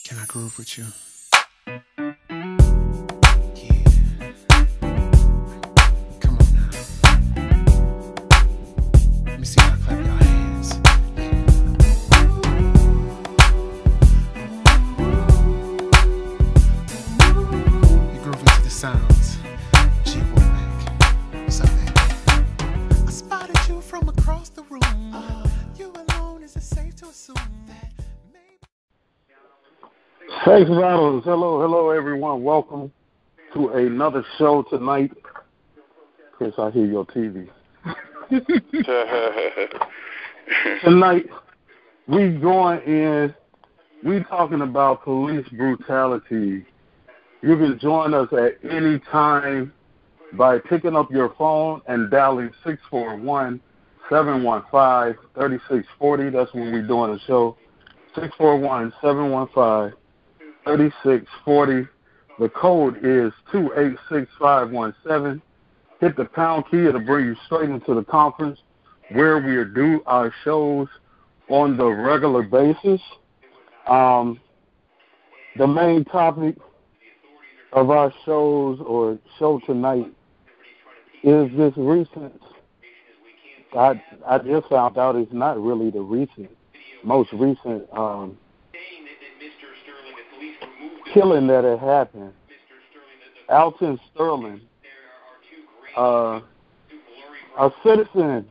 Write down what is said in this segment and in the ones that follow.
Can I groove with you? Come on now. Let me see y'all clap your hands. You grooving to the sounds. G-Womack. What's up, baby? I spotted you from across the room. You alone, is it safe to assume that Sex Battles. Hello, everyone. Welcome to another show tonight. Chris, I hear your TV. Tonight, we talking about police brutality. You can join us at any time by picking up your phone and dialing 641-715-3640. That's when we're doing the show. 641-715-3640. The code is 286517. Hit the pound key. It'll bring you straight into the conference where we do our shows on the regular basis. The main topic of our shows or show tonight is this recent, I just found out it's not really the most recent killing that had happened. Alton Sterling, a citizen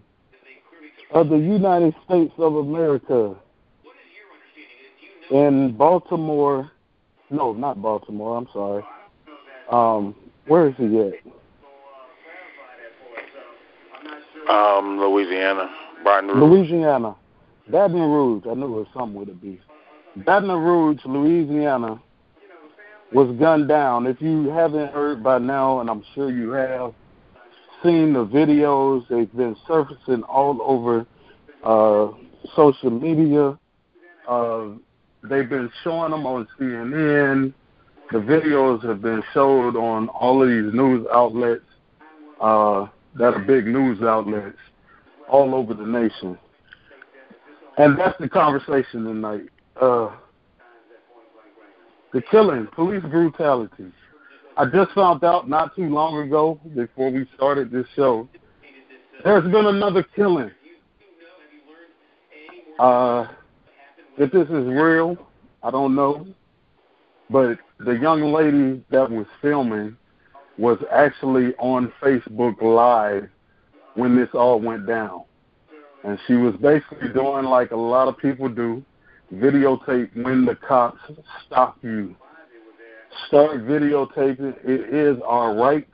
of the United States of America in Baltimore. No, not Baltimore. I'm sorry. Where is he at? Louisiana. Louisiana. Baton Rouge. I knew it was something with a B. Baton Rouge, Louisiana, was gunned down. If you haven't heard by now, and I'm sure you have seen the videos, they've been surfacing all over social media. They've been showing them on CNN. The videos have been showed on all of these news outlets that are big news outlets all over the nation. And that's the conversation tonight. The killing, police brutality. I just found out not too long ago, before we started this show, there's been another killing. If this is real, I don't know. But the young lady that was filming was actually on Facebook Live when this all went down. And she was basically doing like a lot of people do, videotape when the cops stop you. Start videotaping. It is our right.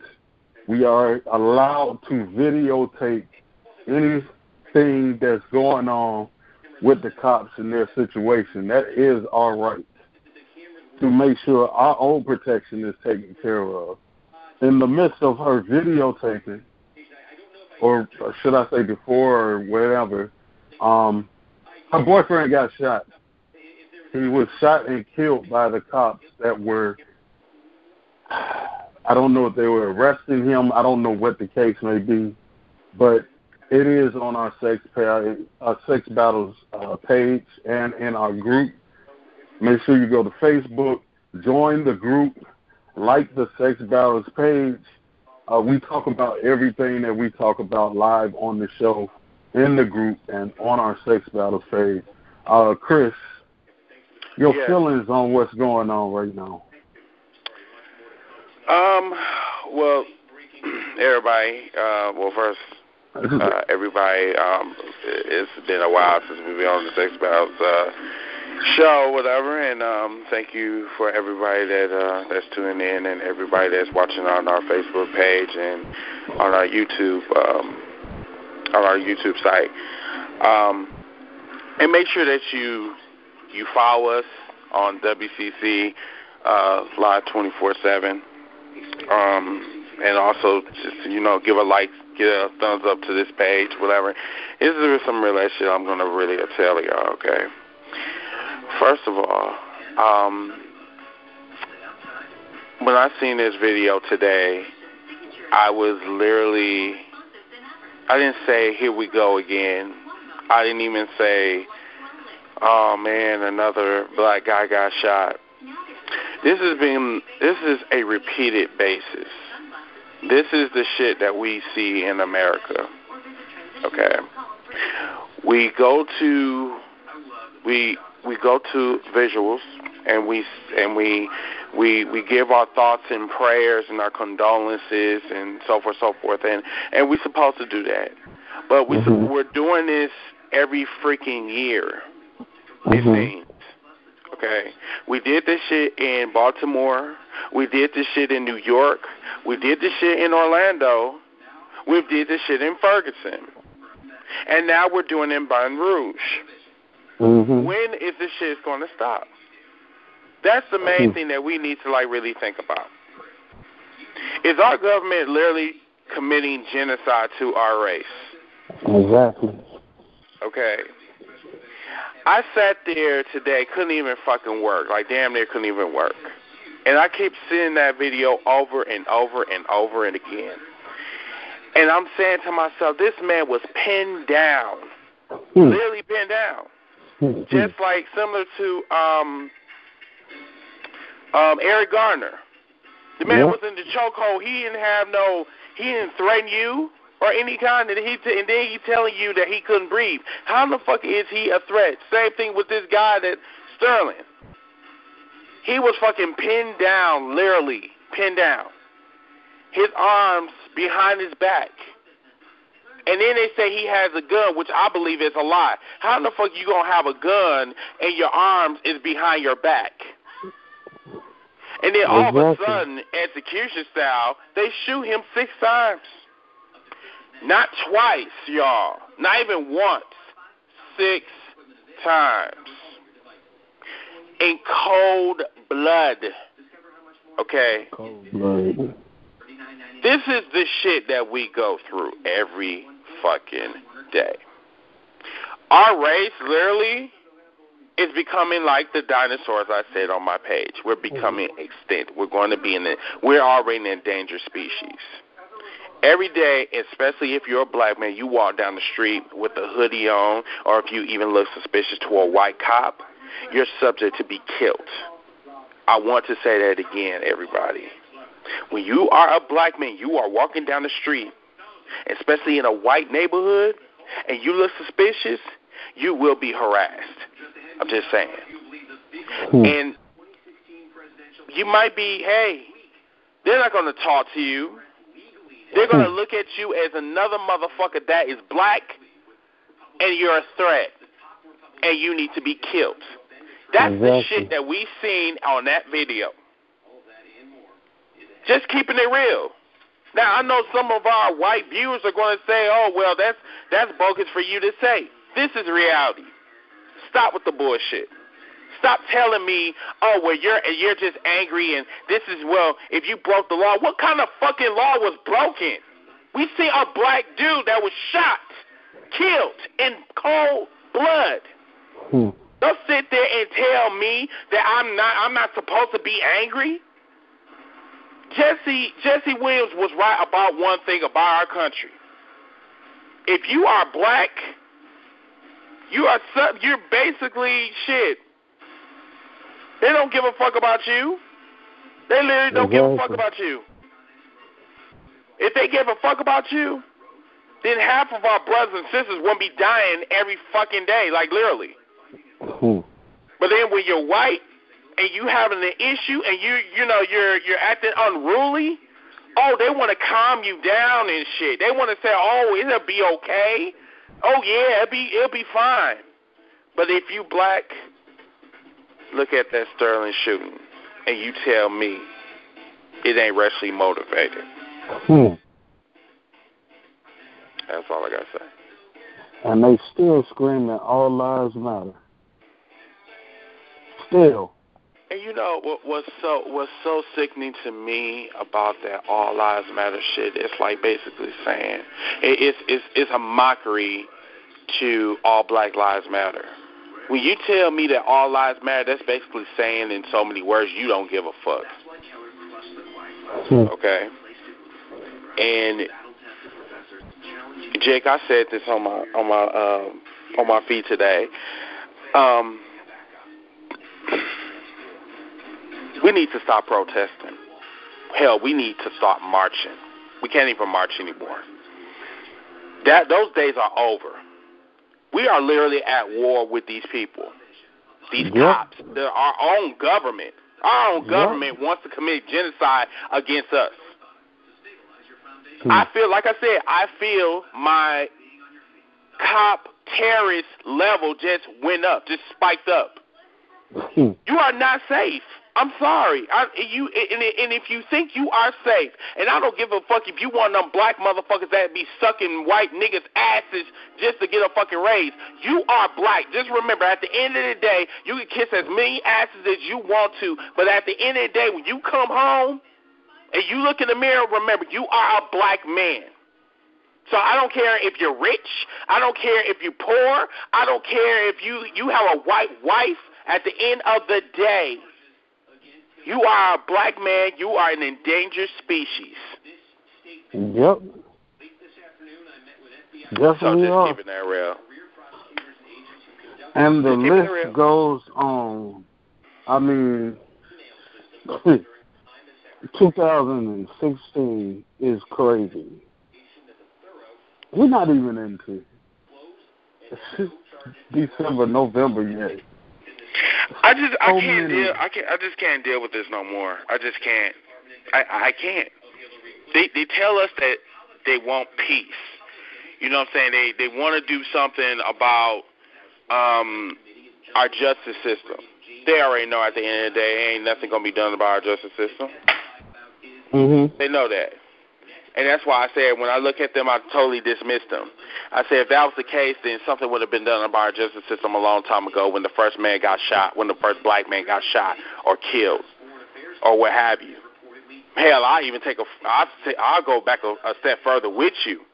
We are allowed to videotape anything that's going on with the cops in their situation. That is our right to make sure our own protection is taken care of. In the midst of her videotaping, or should I say before or whatever, her boyfriend got shot. He was shot and killed by the cops that were, I don't know if they were arresting him. I don't know what the case may be, but it is on our Sex Battles page and in our group. Make sure you go to Facebook, join the group, like the Sex Battles page. We talk about everything that we talk about live on the show in the group and on our Sex Battles page. Chris, your feelings on what's going on right now? Well, everybody, first, everybody, it's been a while since we've been on the Sex Battles show, whatever, and thank you for everybody that's tuning in and everybody that's watching on our Facebook page and on our YouTube site. And make sure that you follow us on WCC Live 24/7, and also just give a like, get a thumbs up to this page, whatever. This is some real shit I'm gonna really tell y'all. Okay. First of all, when I seen this video today, I didn't say, here we go again. I didn't even say, oh man, another black guy got shot. This is a repeated basis. This is the shit that we see in America. Okay. We go to visuals and we give our thoughts and prayers and our condolences and so forth and we're supposed to do that. But we're doing this every freaking year. It seems. Okay. We did this shit in Baltimore. We did this shit in New York. We did this shit in Orlando. We did this shit in Ferguson. And now we're doing it in Baton Rouge. When is this shit going to stop? That's the main thing that we need to really think about. Is our government literally committing genocide to our race? Exactly. Okay. I sat there today, couldn't even fucking work. Damn near couldn't even work. And I keep seeing that video over and over and over and again. And I'm saying to myself, this man was pinned down. Literally pinned down. Just similar to Eric Garner. The man was in the chokehold. He didn't threaten you or any kind, and then he telling you that he couldn't breathe. How in the fuck is he a threat? Same thing with this guy that Sterling. He was fucking pinned down, literally pinned down. His arms behind his back. And then they say he has a gun, which I believe is a lie. How in the fuck you gonna have a gun and your arms is behind your back? And then all of a sudden, execution style, they shoot him 6 times. Not twice, y'all. Not even once. 6 times. In cold blood. Okay? Cold blood. This is the shit that we go through every fucking day. Our race, literally, is becoming like the dinosaurs I said on my page. We're becoming extinct. We're already an endangered species. Every day, especially if you're a black man, you walk down the street with a hoodie on, or if you even look suspicious to a white cop, you're subject to be killed. I want to say that again, everybody. When you are a black man, you are walking down the street, especially in a white neighborhood, and you look suspicious, you will be harassed. I'm just saying. And you might be, hey, they're not going to talk to you. They're going to look at you as another motherfucker that is black, and you're a threat, and you need to be killed. That's the shit that we seen on that video. Just keeping it real. Now, I know some of our white viewers are going to say, oh, well, that's bogus for you to say. This is reality. Stop with the bullshit. Stop telling me, oh, well, you're just angry and this is, well, if you broke the law. What kind of fucking law was broken? We see a black dude that was shot, killed in cold blood. Don't sit there and tell me that I'm not supposed to be angry. Jesse Williams was right about one thing about our country. If you are black, you're basically shit. They don't give a fuck about you. They literally don't give a fuck about you. If they give a fuck about you, then half of our brothers and sisters won't be dying every fucking day, literally. But then when you're white and you having an issue and you're acting unruly, oh, they want to calm you down and shit. They want to say, oh, it'll be okay. Oh yeah, it'll be fine. But if you black, look at that Sterling shooting, and you tell me it ain't racially motivated. That's all I gotta say. And they still screaming, all lives matter. Still. And you know what's so sickening to me about that all lives matter shit? It's like basically saying it's a mockery to all black lives matter. When you tell me that all lives matter, that's basically saying in so many words you don't give a fuck. Okay. And Jake, I said this on my feed We need to stop protesting. Hell, we need to start marching. We can't even march anymore. Those days are over. We are literally at war with these people, these cops, our own government. Our own government wants to commit genocide against us. I feel, like I said, my cop terrorist level just went up, just spiked up. You are not safe. I'm sorry. And if you think you are safe, and I don't give a fuck if you one of them black motherfuckers that be sucking white niggas' asses just to get a fucking raise. You are black. Just remember, at the end of the day, you can kiss as many asses as you want to, but at the end of the day, when you come home and you look in the mirror, remember, you are a black man. So I don't care if you're rich. I don't care if you're poor. I don't care if you have a white wife. At the end of the day, you are a black man. You are an endangered species. Yep. Definitely so just are. keeping that real. And the list goes on. I mean, 2016 is crazy. We're not even into December, November yet. I just can't deal with this no more. I just can't. I can't. They tell us that they want peace. You know what I'm saying? They want to do something about our justice system. They already know at the end of the day ain't nothing gonna be done about our justice system. Mm-hmm. They know that. And that's why I said when I look at them, I totally dismiss them. I said if that was the case, then something would have been done about our justice system a long time ago when the first man got shot, when the first black man got shot or killed or what have you. Hell, I'll go back a step further with you.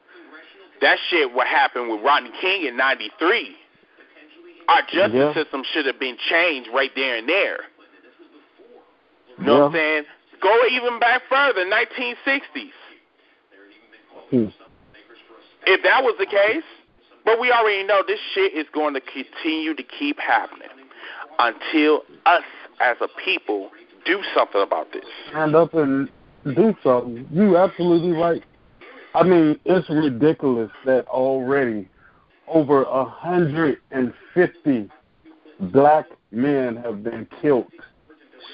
That shit what happened with Rodney King in 93. Our justice system should have been changed right there and there. You know what I'm saying? Go even back further, 1960s. If that was the case, but we already know this shit is going to continue to keep happening until us as a people do something about this. Stand up and do something. You absolutely right. I mean, it's ridiculous that already over 150 black men have been killed,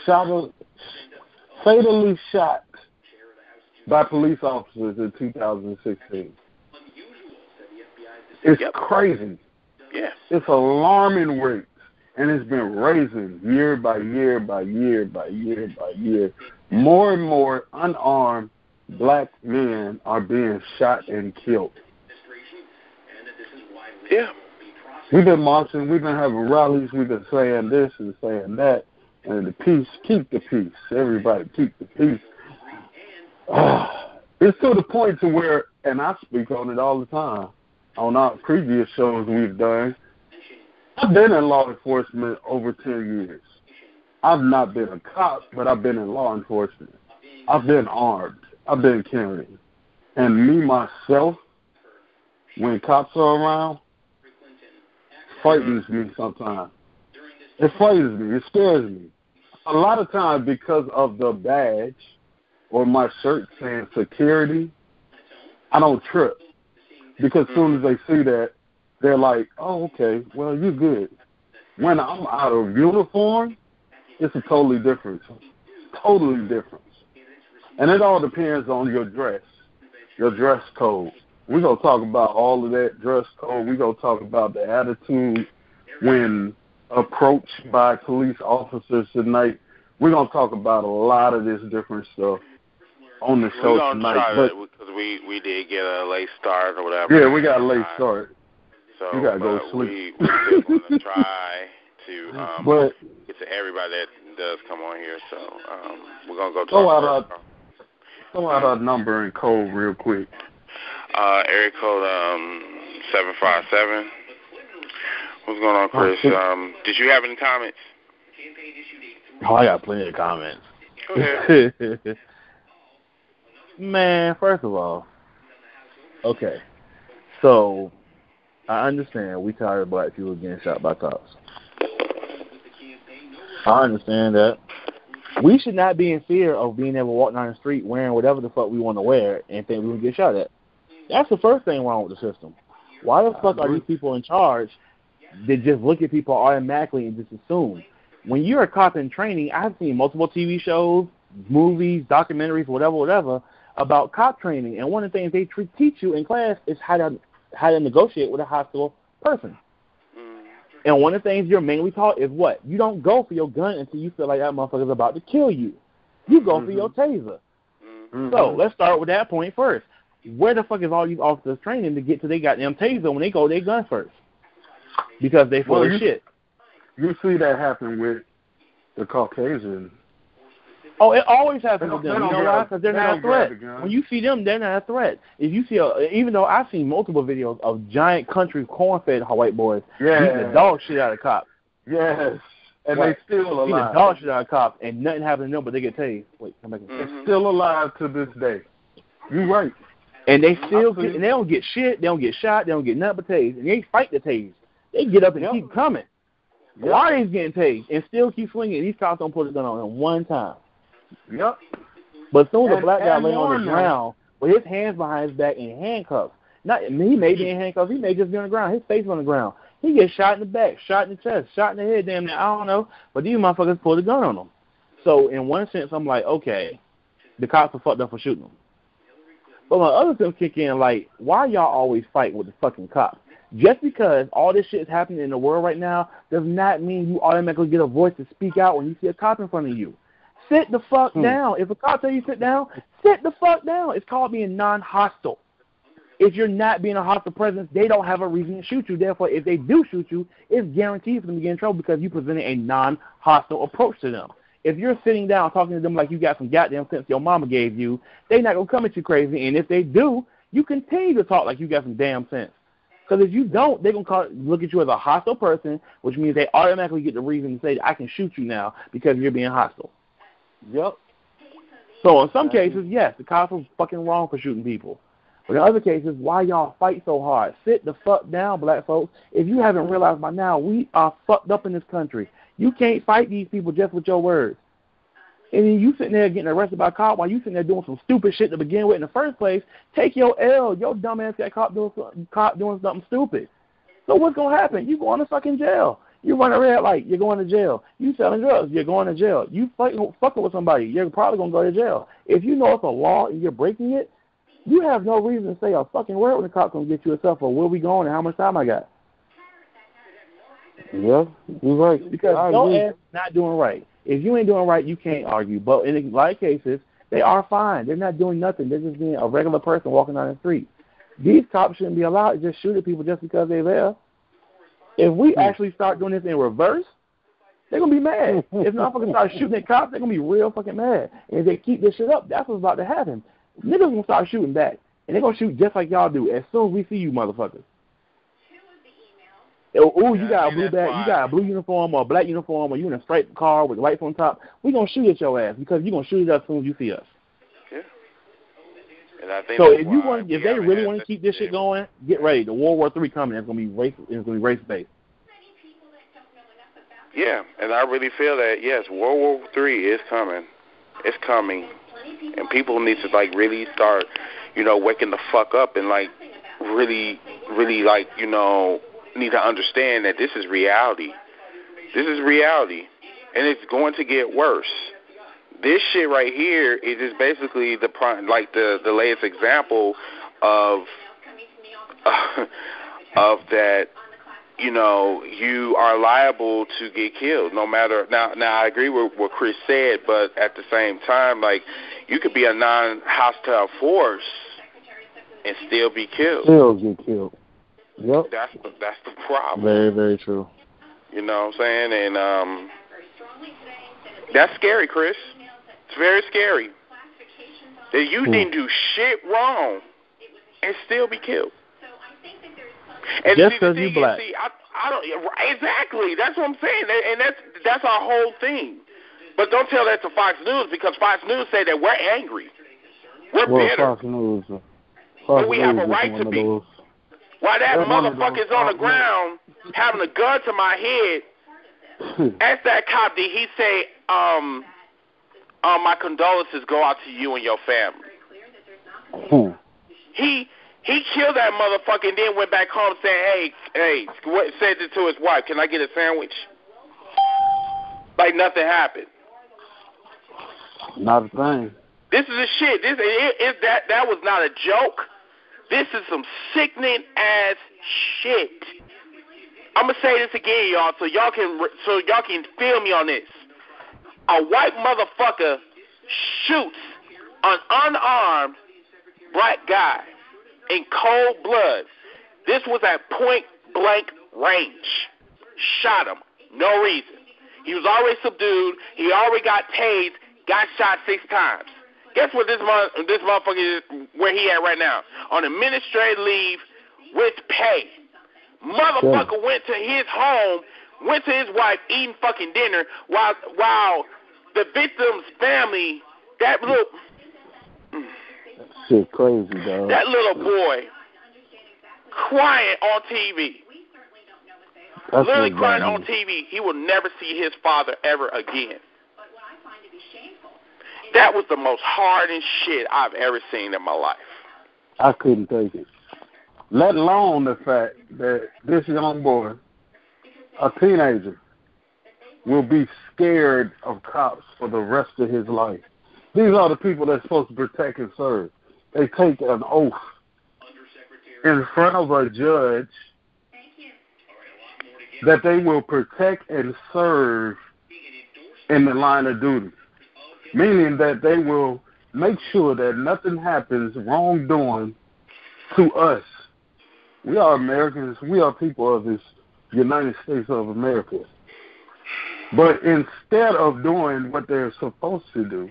fatally shot by police officers in 2016. It's crazy. Yeah. It's alarming rates, and it's been raising year by year by year by year by year. More and more unarmed black men are being shot and killed. Yeah. We've been marching, we've been having rallies, we've been saying this and saying that, and the peace, keep the peace. Everybody keep the peace. It's to the point to where, and I speak on it all the time, on our previous shows we've done, I've been in law enforcement over 10 years. I've not been a cop, but I've been in law enforcement. I've been armed. I've been carrying. And me, myself, when cops are around, frightens me sometimes. It frightens me. It scares me. A lot of times because of the badge or my shirt saying security, I don't trip. Because as soon as they see that, they're like, oh, okay, well, you're good. When I'm out of uniform, it's a totally different. Totally different. And it all depends on your dress code. We're going to talk about all of that dress code. We're going to talk about the attitude when approached by police officers tonight. We're going to talk about a lot of this different stuff on the show tonight. Because we did get a late start or whatever. Yeah, we got a late start. So you got to go to sleep. We still going to try to get to everybody that does come on here. So we're going to go talk to Throw out our number and code real quick. Area code 757. What's going on, Chris? Did you have any comments? Oh, I got plenty of comments. Okay. Man, first of all, okay, so I understand we tired of black people getting shot by cops. I understand that. We should not be in fear of being able to walk down the street wearing whatever the fuck we want to wear and think we will get shot at. That's the first thing wrong with the system. Why the fuck are these people in charge that just look at people automatically and just assume? When you're a cop in training, I've seen multiple TV shows, movies, documentaries, whatever, about cop training. And one of the things they teach you in class is how to negotiate with a hostile person. And one of the things you're mainly taught is what? You don't go for your gun until you feel like that motherfucker's about to kill you. You go for your taser. So let's start with that point first. Where the fuck is all these officers training to get to their goddamn taser when they go their gun first? Because they full of shit. You see that happen with the Caucasian. Oh, it always happens with them. You know why? Because they're not a threat. When you see them, they're not a threat. If you see, even though I've seen multiple videos of giant country corn-fed white boys beating the dog shit out of cops. Yes. And they still alive. Beating the dog shit out of cops, and nothing happens to them, but they get tased. Wait, come back. They're still alive to this day. You're right. And they still get, and they don't get shit. They don't get shot. They don't get nothing but tased. And they fight the tased. They get up and keep coming. Why are they getting tased and still keep swinging? These cops don't put a gun on him one time. Yep. But as soon as a black guy lay on the ground with his hands behind his back in handcuffs, he may be in handcuffs, he may just be on the ground, his face on the ground. He gets shot in the back, shot in the chest, shot in the head, damn near, I don't know. But these motherfuckers pulled a gun on him. So in one sense, I'm like, okay, the cops are fucked up for shooting them. But my other sense kick in, like, why y'all always fight with the fucking cops? Just because all this shit is happening in the world right now does not mean you automatically get a voice to speak out when you see a cop in front of you. Sit the fuck down. If a cop tell you sit down, sit the fuck down. It's called being non-hostile. If you're not being a hostile presence, they don't have a reason to shoot you. Therefore, if they do shoot you, it's guaranteed for them to get in trouble because you presented a non-hostile approach to them. If you're sitting down talking to them like you got some goddamn sense your mama gave you, they're not going to come at you crazy. And if they do, you continue to talk like you got some damn sense. Because if you don't, they're going to look at you as a hostile person, which means they automatically get the reason to say, I can shoot you now because you're being hostile. Yep. So in some cases, yes, the cops are fucking wrong for shooting people. But in other cases, why y'all fight so hard? Sit the fuck down, black folks. If you haven't realized by now, we are fucked up in this country. You can't fight these people just with your words. And then you sitting there getting arrested by a cop while you sitting there doing some stupid shit to begin with in the first place. Take your L. Your dumbass got caught doing something stupid. So what's going to happen? You going to fucking jail. You run a red light, you're going to jail. You selling drugs, you're going to jail. You fucking with somebody, you're probably going to go to jail. If you know it's a law and you're breaking it, you have no reason to say a fucking word when the cop's going to get you except for where we going and how much time I got. Yeah, you're right. Because your ass not doing right. If you ain't doing right, you can't argue. But in a lot of cases, they are fine. They're not doing nothing. They're just being a regular person walking down the street. These cops shouldn't be allowed to just shoot at people just because they're there. If we actually start doing this in reverse, they're going to be mad. If motherfuckers start shooting at cops, they're going to be real fucking mad. And if they keep this shit up, that's what's about to happen. Niggas going to start shooting back. And they're going to shoot just like y'all do as soon as we see you motherfuckers. Oh, you got a blue badge, you got a blue uniform or a black uniform, or you in a striped car with lights on top. We're going to shoot at your ass because you're going to shoot at us as soon as you see us. Yeah. And I think so if they really want to keep this shit going, get ready. The World War III coming. It's going to be race based. Yeah, and I really feel that yes, World War III is coming. It's coming, and people need to like really start, waking the fuck up and like really like need to understand that this is reality. This is reality, and it's going to get worse. This shit right here is just basically the latest example of that. You are liable to get killed. No matter now, I agree with what Chris said, but at the same time, like you could be a non-hostile force and still be killed. Still get killed. Yep. That's the problem. Very, very true. You know what I'm saying? And that's scary, Chris. It's very scary. That you didn't do shit wrong and still be killed. And just because you're black. See, I don't exactly. That's what I'm saying, and that's our whole thing. But don't tell that to Fox News because Fox News say that we're angry. We're bitter. But we have a right to be. While that motherfucker's on the ground having a gun to my head, ask that cop, did he say, my condolences go out to you and your family. He killed that motherfucker and then went back home saying, hey, said it to his wife, can I get a sandwich? Like nothing happened. Not a thing. This is the shit. That was not a joke. This is some sickening ass shit. I'm gonna say this again, y'all, so y'all can feel me on this. A white motherfucker shoots an unarmed black guy in cold blood. This was at point blank range. Shot him. No reason. He was already subdued. He already got tased. Got shot 6 times. Guess what this motherfucker is, where he at right now? On administrative leave with pay. Motherfucker went to his home, went to his wife eating fucking dinner while the victim's family, that little... Shit crazy, dog. That little boy crying on TV. That's literally crying on TV. He will never see his father ever again. That was the most hardened shit I've ever seen in my life. I couldn't take it. Let alone the fact that this young boy, a teenager, will be scared of cops for the rest of his life. These are the people that's supposed to protect and serve. They take an oath in front of a judge that they will protect and serve in the line of duty, meaning that they will make sure that nothing happens wrongdoing to us. We are Americans. We are people of this United States of America. But instead of doing what they're supposed to do,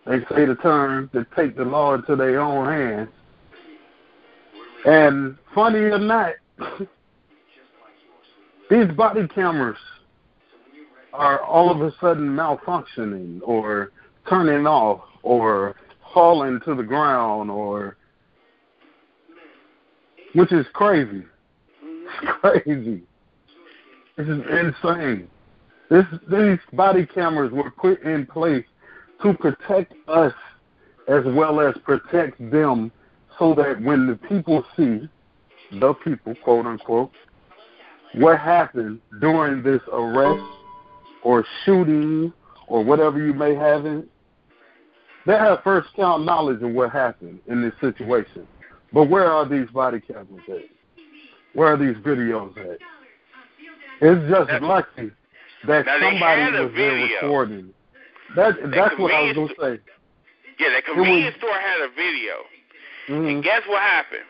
they say the term to take the law into their own hands. And funny or not, these body cameras are all of a sudden malfunctioning or turning off or falling to the ground, or which is crazy. It's crazy. This is insane. These body cameras were put in place to protect us as well as protect them, so that when the people see, the people, quote unquote, what happened during this arrest or shooting or whatever you may have in, they have first-hand knowledge of what happened in this situation. But where are these body cameras at? Where are these videos at? It's just lucky that somebody was there recording. That's what I was going to say. Yeah, the convenience store had a video. Mm-hmm. And guess what happened?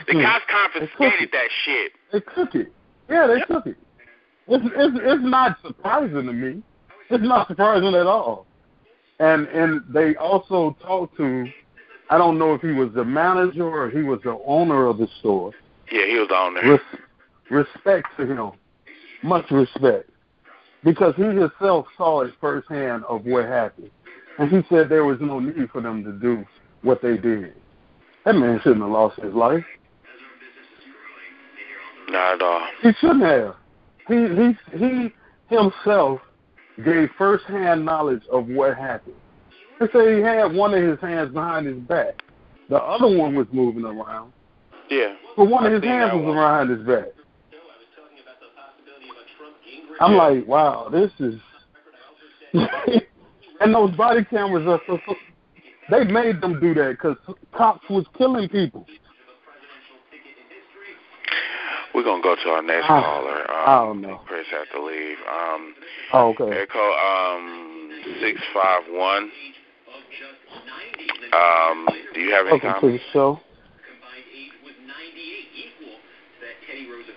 The cops confiscated that shit. They took it. Yeah, they took it. It's not surprising to me. It's not surprising at all. And they also talked to, I don't know if he was the manager or he was the owner of the store. Yeah, he was the owner. Respect to him. Much respect. Because he himself saw it firsthand of what happened. And he said there was no need for them to do what they did. That man shouldn't have lost his life. Not at all. He shouldn't have. He himself gave first-hand knowledge of what happened. They say he had one of his hands behind his back. The other one was moving around. Yeah. But one of his hands was behind his back. I'm like, wow, this is... And those body cameras are so... They made them do that because cops was killing people. We're going to go to our next caller. I don't know. Chris has to leave. Okay. Air code 651. Do you have any comments? To the show.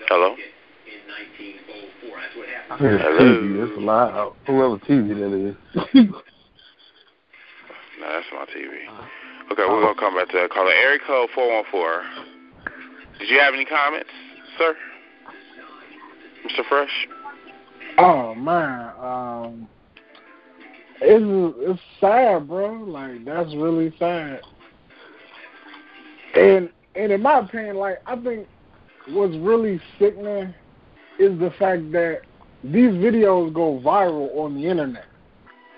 Hello? Hello. TV. It's loud. Whoever TV that is. No, that's my TV. Okay, we're going to come back to that caller. Area code 414. Did you have any comments, sir? Mr. Fresh? Oh, man. It's sad, bro. Like, that's really sad. And in my opinion, like, I think what's really sickening is the fact that these videos go viral on the internet.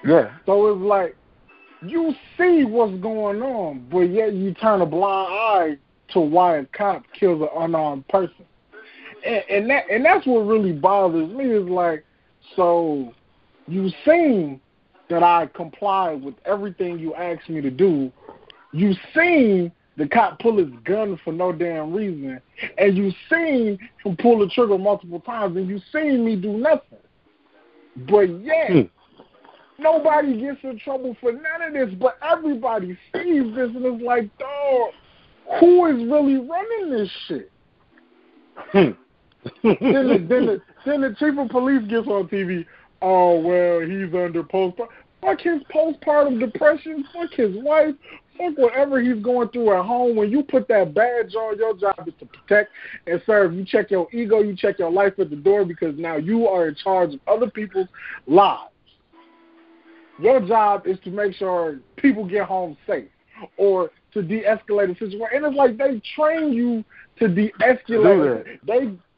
Yeah. So it's like you see what's going on, but yet you turn a blind eye to why a cop kills an unarmed person. And that's what really bothers me is like, so you seen that I complied with everything you asked me to do. You seen the cop pull his gun for no damn reason, and you seen him pull the trigger multiple times, and you seen me do nothing. But yet, nobody gets in trouble for none of this, but everybody sees this, and it's like, dog, who is really running this shit? Then the chief of police gets on TV. Oh, well, he's under postpartum. Fuck his postpartum depression. Fuck his wife. Fuck whatever he's going through at home. When you put that badge on, your job is to protect and serve. You check your ego. You check your life at the door because now you are in charge of other people's lives. Your job is to make sure people get home safe or to de-escalate a situation. And it's like they train you to de-escalate.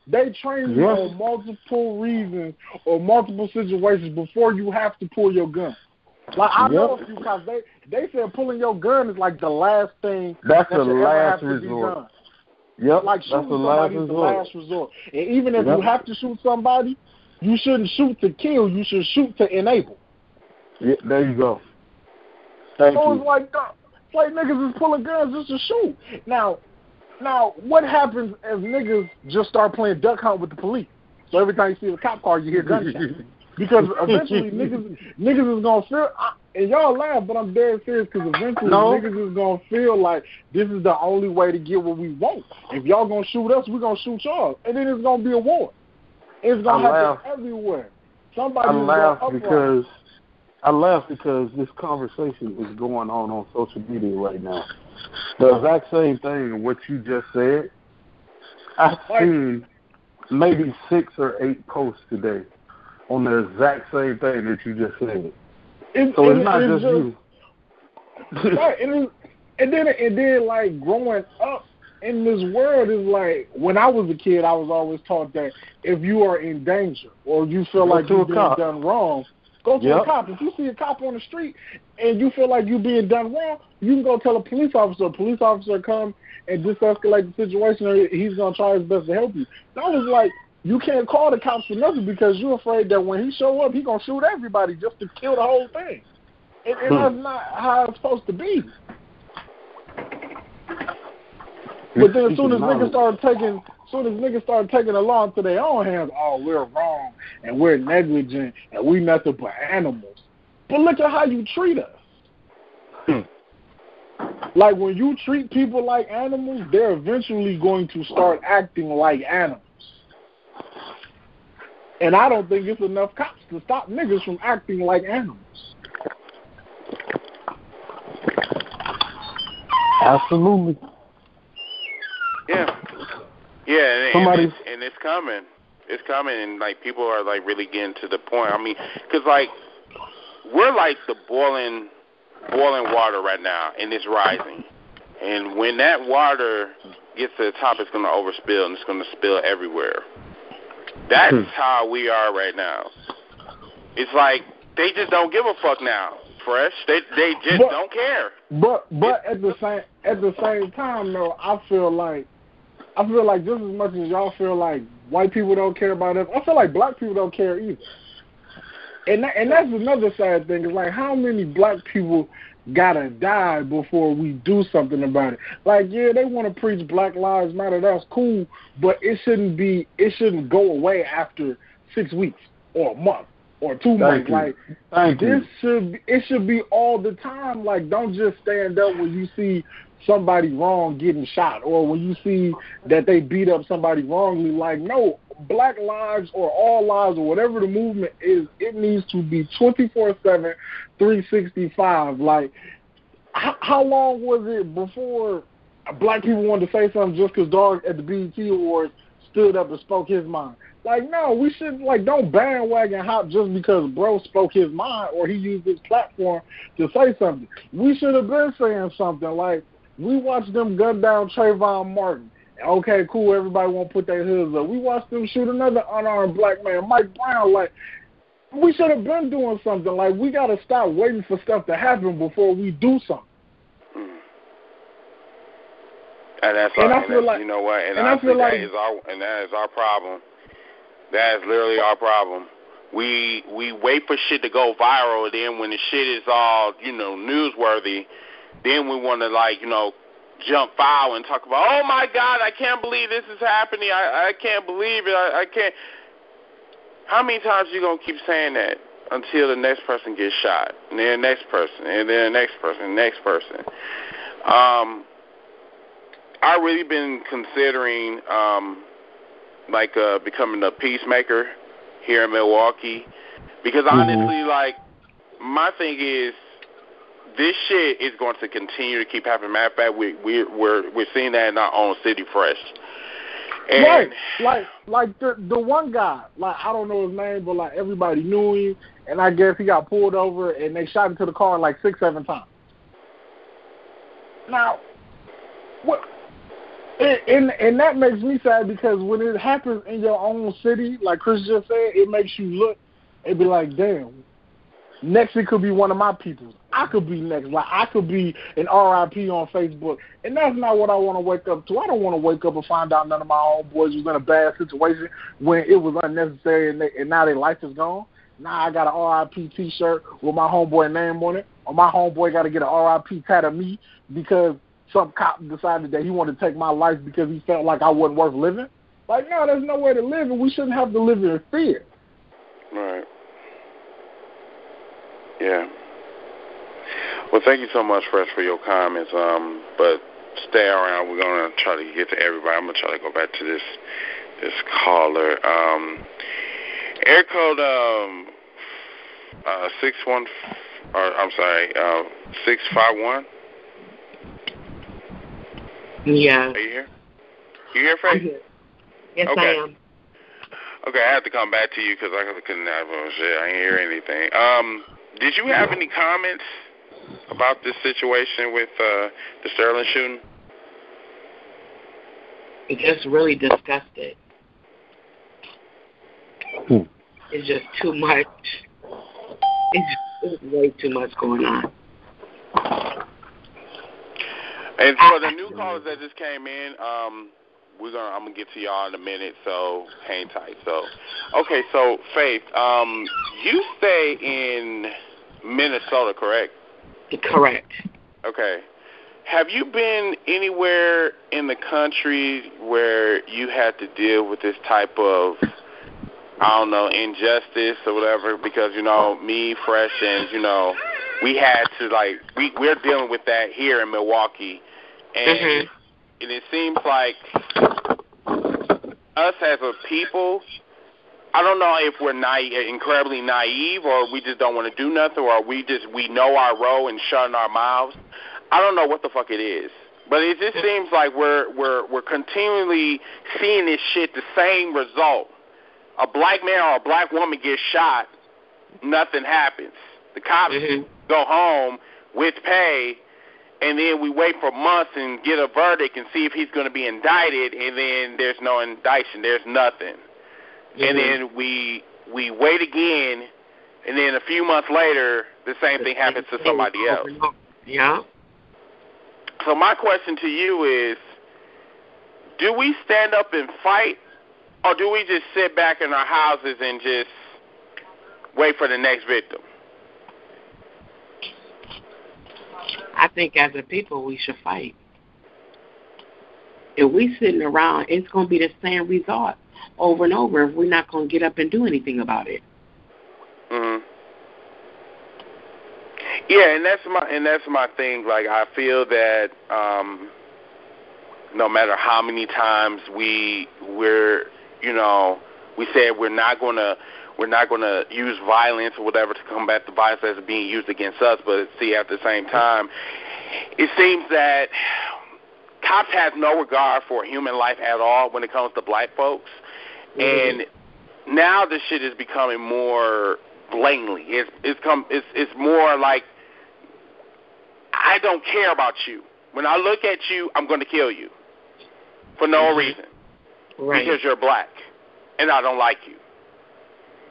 They train you on multiple reasons or multiple situations before you have to pull your gun. Like, I know a few cops, they said pulling your gun is like the last thing that's that the should ever have last to be resort. done. Yep, like shooting somebody is the last resort. And even if you have to shoot somebody, you shouldn't shoot to kill. You should shoot to enable. Yeah, there you go. Thank you. It's like niggas is pulling guns just to shoot. Now, what happens if niggas just start playing duck hunt with the police? So every time you see a cop car, you hear gunshots. Because eventually niggas is going to feel, and y'all laugh, but I'm dead serious because eventually niggas is going to feel like this is the only way to get what we want. If y'all going to shoot us, we're going to shoot y'all. And then it's going to be a war. It's going to happen everywhere. I laugh because this conversation is going on social media right now. The exact same thing what you just said. I've seen maybe 6 or 8 posts today on the exact same thing that you just said. It's not just you. Right, and then like growing up in this world is like when I was a kid, I was always taught that if you are in danger or you feel like you're being done wrong, go to a cop. If you see a cop on the street and you feel like you're being done wrong, you can go tell a police officer. A police officer come and de-escalate the situation, or he's going to try his best to help you. That was like, you can't call the cops for nothing because you're afraid that when he show up, he's going to shoot everybody just to kill the whole thing. And that's not how it's supposed to be. But then as soon as niggas started taking the law into their own hands, oh, we're wrong and we're negligent and we nothing but animals. But look at how you treat us. Like when you treat people like animals, they're eventually going to start acting like animals. And I don't think it's enough cops to stop niggas from acting like animals. Absolutely. Yeah, and it's coming. It's coming, and like people are like really getting to the point. I mean, because like we're like the boiling water right now, and it's rising. And when that water gets to the top, it's going to overspill, and it's going to spill everywhere. That's how we are right now. It's like they just don't give a fuck now. Fresh, they just don't care. But at the same time though, I feel like just as much as y'all feel like white people don't care about us, I feel like black people don't care either. And that's another sad thing. Is like how many black people gotta die before we do something about it. Like, yeah, they want to preach Black Lives Matter. That's cool, but it shouldn't go away after 6 weeks or a month or 2 months. Like, it should be all the time. Like, don't just stand up when you see somebody wrong getting shot or when you see that they beat up somebody wrongly. Like, no, Black lives or all lives or whatever the movement is, it needs to be 24/7, 365. Like, how long was it before black people wanted to say something just because Dog at the BET Awards stood up and spoke his mind? Like, no, we should, like, don't bandwagon hop just because bro spoke his mind or he used his platform to say something. We should have been saying something. Like, we watched them gun down Trayvon Martin. Okay, cool, everybody won't put their hoods up. We watched them shoot another unarmed black man, Mike Brown. Like, we should have been doing something. Like, we got to stop waiting for stuff to happen before we do something. And that's and our, I feel like, you know what? And I feel like that is our problem. That is literally our problem. We wait for shit to go viral, and then when the shit is all, newsworthy, then we want to, jump foul and talk about, oh, my God, I can't believe this is happening. I can't believe it. I can't. How many times are you going to keep saying that until the next person gets shot, and then the next person, and then the next person, and the next person? I've really been considering, becoming a peacemaker here in Milwaukee, because honestly, my thing is, this shit is going to continue to keep happening. Matter of fact, we're seeing that in our own city, fresh. And right, like the one guy, I don't know his name, but everybody knew him, and I guess he got pulled over and they shot into the car 6-7 times. Now, what? And that makes me sad, because when it happens in your own city, like Chris just said, it makes you look and be like, damn, next it could be one of my people. I could be next. I could be an RIP on Facebook. And that's not what I want to wake up to. I don't want to wake up and find out none of my homeboys was in a bad situation when it was unnecessary and now their life is gone. Now I got an RIP T-shirt with my homeboy name on it, or my homeboy got to get an RIP tat of me because some cop decided that he wanted to take my life because he felt like I wasn't worth living. No, there's no way to live, and we shouldn't have to live in fear. Right. Yeah. Well, thank you so much, Fresh, for your comments. But stay around. We're going to try to get to everybody. I'm going to try to go back to this caller. Air code 651. Yeah. Are you here? You here, Fresh? Yes, okay. I am. Okay, I have to come back to you because I couldn't have shit. I didn't hear anything. Did you have any comments about this situation with the Sterling shooting? Just really disgusted. It's just too much. It's way too much going on. And for the new callers that just came in, I'm gonna get to y'all in a minute, so hang tight. So, okay, so Faith, you stay in Minnesota, correct? Correct. Okay. Have you been anywhere in the country where you had to deal with this type of, injustice or whatever? Because, me, Fresh, and, we had to, we're dealing with that here in Milwaukee. And, and it seems like us as a people, I don't know if we're incredibly naive, or we just don't want to do nothing, or we know our role and shutting our mouths. I don't know what the fuck it is, but it just seems like we're continually seeing this shit, the same result. A black man or a black woman gets shot, nothing happens. The cops go home with pay, and then we wait for months and get a verdict and see if he's going to be indicted, and then there's no indictment, there's nothing. And then we wait again, and then a few months later, the same thing happens to somebody else. Yeah. So my question to you is, do we stand up and fight, or do we just sit back in our houses and just wait for the next victim? I think as a people, we should fight. If we sitting around, it's going to be the same result over and over if we're not going to get up and do anything about it. Yeah, and that's my thing. I feel that no matter how many times we said we're not gonna use violence or whatever to combat the violence that's being used against us, but see, at the same time, it seems that cops have no regard for human life at all when it comes to black folks. And now this shit is becoming more blatantly. It's more like, I don't care about you. When I look at you, I'm going to kill you for no reason. Right. Because you're black and I don't like you.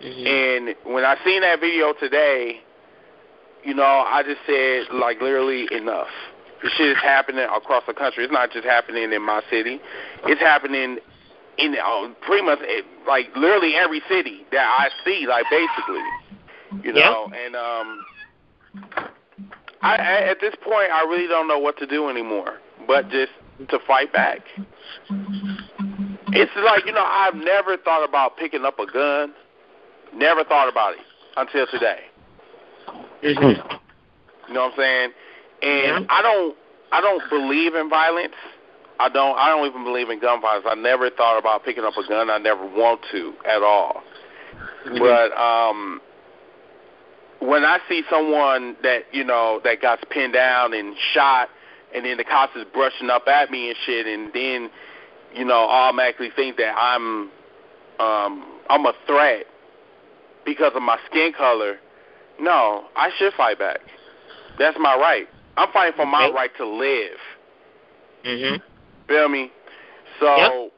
And when I seen that video today, you know, I just said, like, literally enough. This shit is happening across the country. It's not just happening in my city. It's happening in pretty much, like, literally every city that I see, like, basically. You know, and at this point, I really don't know what to do anymore but just to fight back. It's like, you know, I've never thought about picking up a gun. Never thought about it until today. You know what I'm saying? And I don't believe in violence. I don't even believe in gun violence. I never thought about picking up a gun. I never want to at all. But when I see someone that, you know, that got pinned down and shot, and then the cops is brushing up at me and shit, and then, you know, automatically think that I'm a threat because of my skin color, no, I should fight back. That's my right. I'm fighting for my right to live. Feel me? So,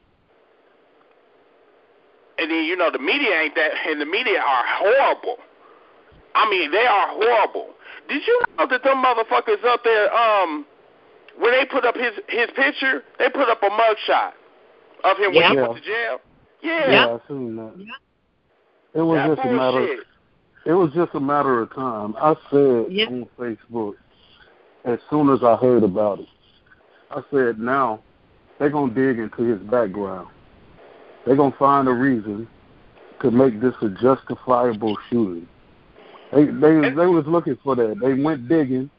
and then, you know, the media ain't that, and the media are horrible. I mean, they are horrible. Did you know that them motherfuckers up there, when they put up his picture, they put up a mugshot of him when he went to jail? Yeah, I seen that. It was just a matter. It was just a matter of time. I said on Facebook, as soon as I heard about it, I said, now they're gonna dig into his background. They're gonna find a reason to make this a justifiable shooting. They was looking for that. They went digging,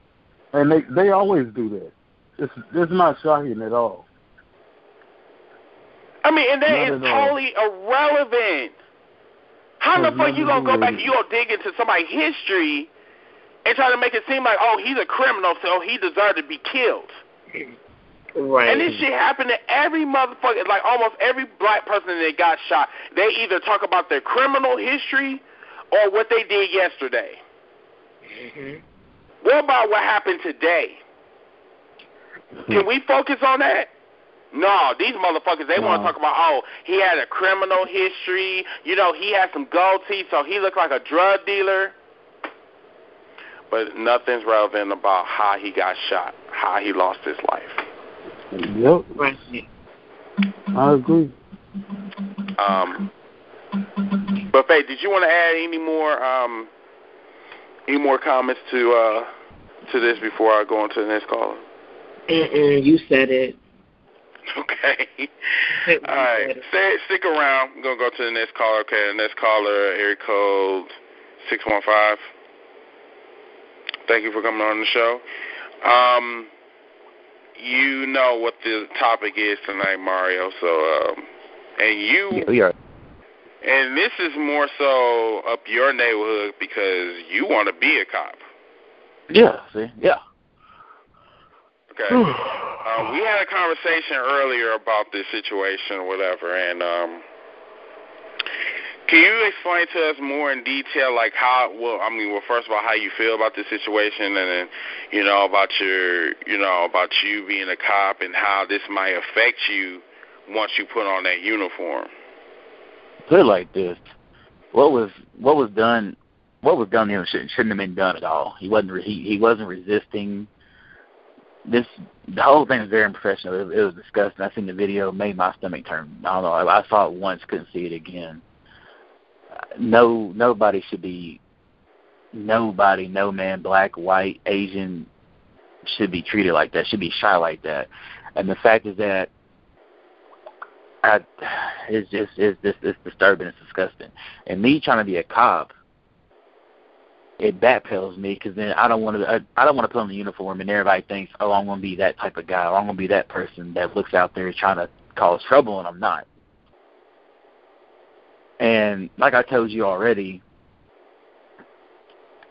and they always do that. It's not shocking at all. I mean, and that is totally irrelevant. How the fuck you gonna go back and you gonna dig into somebody's history and try to make it seem like, oh, he's a criminal, so he deserved to be killed? Right. And this shit happened to every motherfucker, like almost every black person that got shot. They either talk about their criminal history or what they did yesterday. What about what happened today? Can we focus on that? No, these motherfuckers, they want to talk about, oh, he had a criminal history. You know, he had some gold teeth, so he looked like a drug dealer. But nothing's relevant about how he got shot, how he lost his life. Yep. I agree. But Faye, did you want to add any more comments to this before I go on to the next caller? You said it. Okay. All right. Stick around. I'm going to go to the next caller. Okay, the next caller, area code 615. Thank you for coming on the show. You know what the topic is tonight, Mario. So, and this is more so up your neighborhood because you want to be a cop. Yeah, see? Yeah. Okay. We had a conversation earlier about this situation or whatever, and can you explain to us more in detail, like first of all, how you feel about this situation, and then, about you being a cop and how this might affect you once you put on that uniform? Put it like this: what was done to him shouldn't have been done at all. He wasn't resisting. The whole thing was very unprofessional. It was disgusting. I seen the video, made my stomach turn. I don't know. I saw it once, couldn't see it again. Nobody should be. Nobody, no man, black, white, Asian, should be treated like that. Should be shot like that. And the fact is that it's disturbing. It's disgusting. And me trying to be a cop, it backpedals me because then I don't want to put on the uniform and everybody thinks, oh, I'm going to be that type of guy, or I'm going to be that person that looks out there trying to cause trouble, and I'm not. And like I told you already,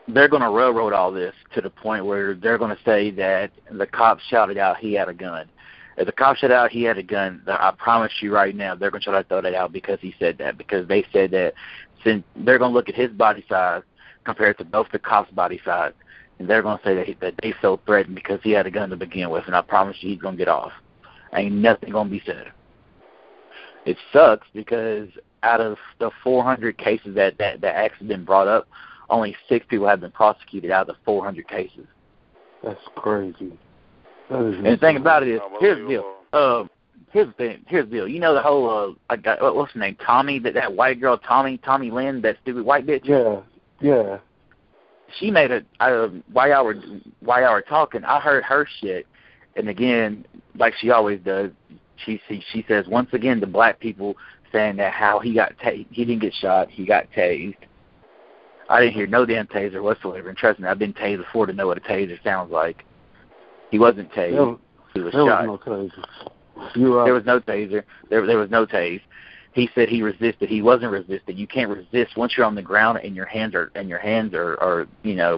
they're going to railroad all this to the point where they're going to say that the cop shouted out he had a gun. If the cop shouted out he had a gun, I promise you right now they're going to try to throw that out because he said that, because they said that since they're going to look at his body size compared to both the cop's body size, and they're going to say that they felt threatened because he had a gun to begin with, and I promise you he's going to get off. Ain't nothing going to be said. It sucks because out of the 400 cases that actually been brought up, only 6 people have been prosecuted out of the 400 cases. That's crazy. And the thing about it is, here's the deal. Here's the deal. You know the whole what's her name? Tommy, that white girl, Tommy Lynn, that stupid white bitch. Yeah. She made while y'all were talking, I heard her shit, and again, like she always does, she says once again the black people saying that how he didn't get shot, he got tased. I didn't hear no damn taser whatsoever, and trust me, I've been tased before to know what a taser sounds like. He wasn't tased. He was shot. Was no taser. You're right. There was no taser. There was no tase. He said he resisted. He wasn't resisted. You can't resist once you're on the ground and your hands are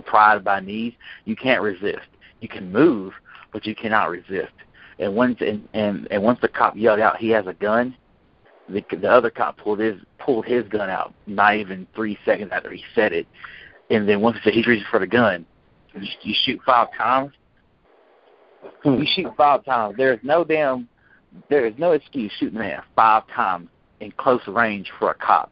pried by knees. You can't resist. You can move, but you cannot resist. And once the cop yelled out he has a gun, the other cop pulled his gun out. Not even 3 seconds after he said it. And then once he said he's reaching for the gun, you shoot 5 times. You shoot 5 times. There is no excuse shooting a man 5 times in close range for a cop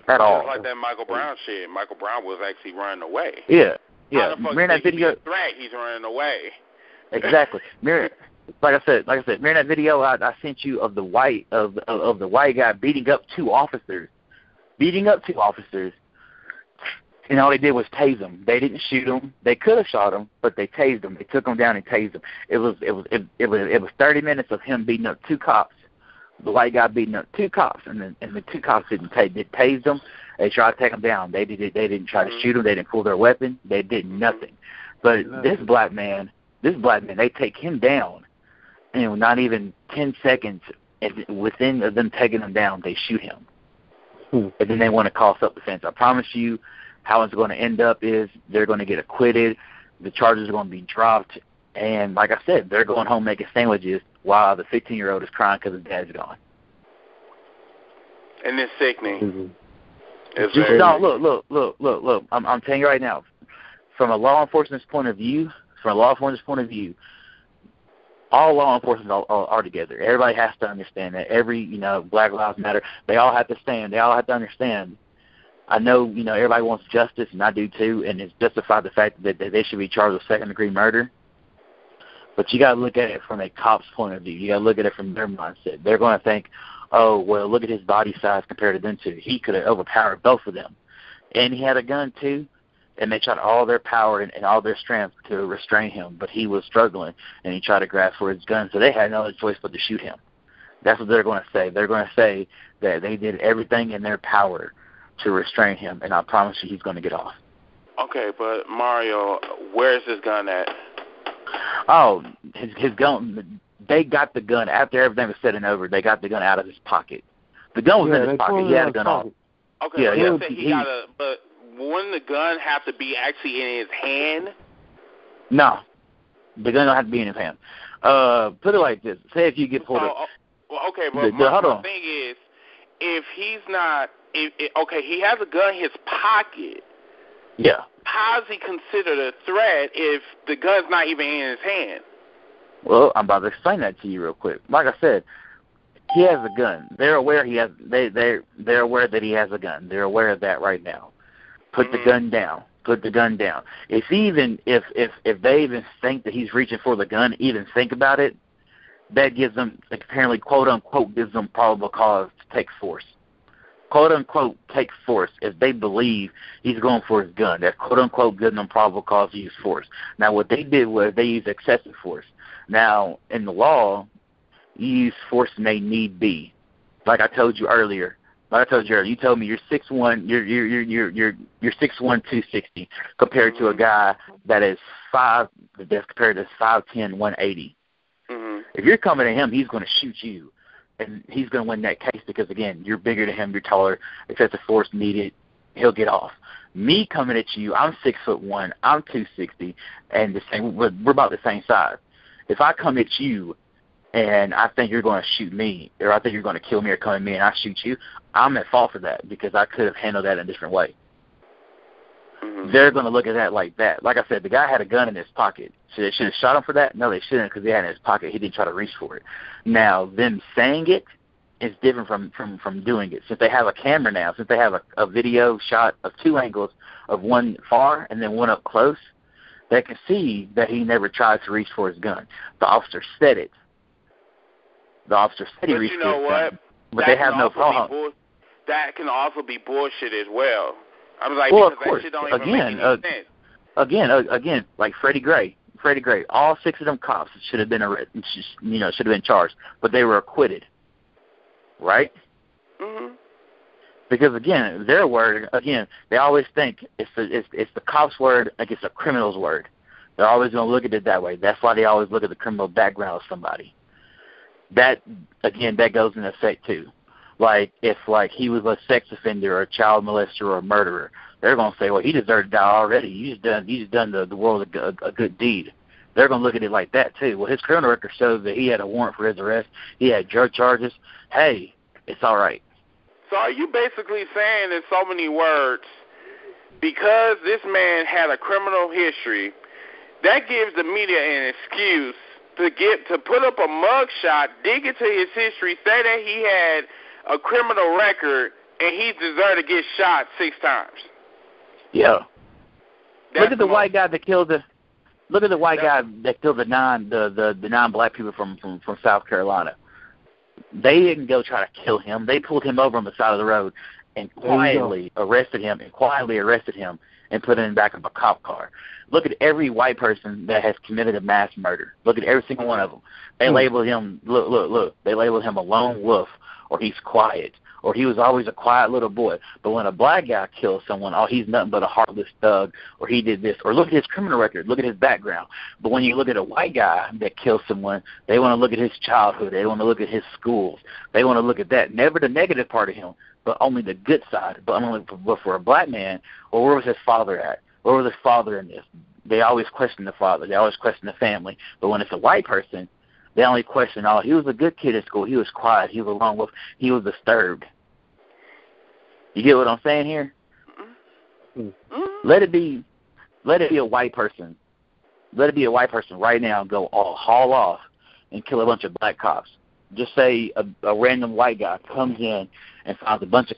at all. Just like that Michael Brown shit. Michael Brown was actually running away. Yeah. How the fuck remember that video? Threat, he's running away. Exactly. Like I said, remember that video I sent you of the white guy beating up 2 officers, and all they did was tase him. They didn't shoot him. They could have shot him, but they tased him. They took him down and tased him. It was 30 minutes of him beating up 2 cops. The white guy beating up 2 cops, and the 2 cops didn't tased him. They tried to take him down. They didn't try to shoot him. They didn't pull their weapon. They did nothing. But this black man, they take him down, and not even 10 seconds within them taking him down, they shoot him. And then they want to call self-defense. I promise you, how it's going to end up is they're going to get acquitted. The charges are going to be dropped. And like I said, they're going home making sandwiches while the 15-year-old is crying because his dad's gone. And it's sickening. Look. I'm telling you right now, from a law enforcement's point of view, all law enforcement are together. Everybody has to understand that. Black Lives Matter, they all have to stand. They all have to understand. I know, everybody wants justice, and I do too, and it's justified the fact that they should be charged with second-degree murder. But you got to look at it from a cop's point of view. You got to look at it from their mindset. They're going to think, oh, well, look at his body size compared to them two. He could have overpowered both of them. And he had a gun too, and they tried all their power and all their strength to restrain him. But he was struggling, and he tried to grasp for his gun, so they had no other choice but to shoot him. That's what they're going to say. They're going to say that they did everything in their power to restrain him, and I promise you he's going to get off. Okay, but Mario, where is his gun at? Oh, his gun, they got the gun after everything was said and over. They got the gun out of his pocket. The gun was in his pocket. He had a gun on. Okay, but wouldn't the gun have to be actually in his hand? No, the gun don't have to be in his hand. Put it like this. Say if you get pulled up. Okay, but my thing is, if he's not, he has a gun in his pocket. Yeah. How is he considered a threat if the gun's not even in his hand? Well, I'm about to explain that to you real quick. Like I said, he has a gun. They're aware they're aware that he has a gun. They're aware of that right now. Put the gun down. Put the gun down. If they even think that he's reaching for the gun, even think about it, that gives them, apparently, quote unquote, gives them probable cause to take force. Quote unquote take force if they believe he's going for his gun. That quote unquote gives them probable cause to use force. Now what they did was they used excessive force. Now in the law, you use force may need be. Like I told you earlier. You told me you're 6'1", you're 6'1", 260 compared to a guy that's compared to 5'10", 180. If you're coming at him, he's going to shoot you. And he's going to win that case because, again, you're bigger than him, you're taller, excessive force needed, he'll get off. Me coming at you, I'm 6'1", I'm 260, and we're about the same size. If I come at you and I think you're going to shoot me, or I think you're going to kill me or come at me and I shoot you, I'm at fault for that because I could have handled that in a different way. They're going to look at that like that. Like I said, the guy had a gun in his pocket. Should they shot him for that? No, they shouldn't because he had it in his pocket. He didn't try to reach for it. Now, them saying it is different from doing it. Since they have a camera now, since they have a video shot of 2 angles, of one far and then one up close, they can see that he never tried to reach for his gun. The officer said it. The officer said he reached for his gun. But they have no phone. That can also be bullshit as well. I was like, well, because of course. That shit don't even make any sense. Again, like Freddie Gray, all 6 of them cops should have been should have been charged, but they were acquitted, right? Mhm. Because again, their word, they always think it's the cop's word against a criminal's word. They're always going to look at it that way. That's why they always look at the criminal background of somebody. That goes in effect too. Like if he was a sex offender or a child molester or a murderer, they're going to say, well, he deserved to die already. He's done the world a good deed. They're going to look at it like that too. Well, his criminal record shows that he had a warrant for his arrest. He had drug charges. Hey, it's all right. So are you basically saying in so many words, because this man had a criminal history, that gives the media an excuse to put up a mugshot, dig into his history, say that he had a criminal record, and he deserved to get shot 6 times? Yeah. Look at the white guy that killed the the 9 black people from South Carolina. They didn't go try to kill him. They pulled him over on the side of the road and quietly arrested him and put him in the back of a cop car. Look at every white person that has committed a mass murder. Look at every single one of them. They label him, look. They label him a lone wolf, or he's quiet, or he was always a quiet little boy. But when a black guy kills someone, oh, he's nothing but a heartless thug, or he did this, or look at his criminal record, look at his background. But when you look at a white guy that kills someone, they want to look at his childhood. They want to look at his schools. They want to look at that. Never the negative part of him, but only the good side. But for a black man, well, where was his father at? Where was his father in this? They always question the father. They always question the family. But when it's a white person, they only question, oh, he was a good kid at school. He was quiet. He was a lone wolf. He was disturbed. You get what I'm saying here? Let it be a white person. Let it be a white person right now and go haul off and kill a bunch of black cops. Just say a random white guy comes in and finds a bunch of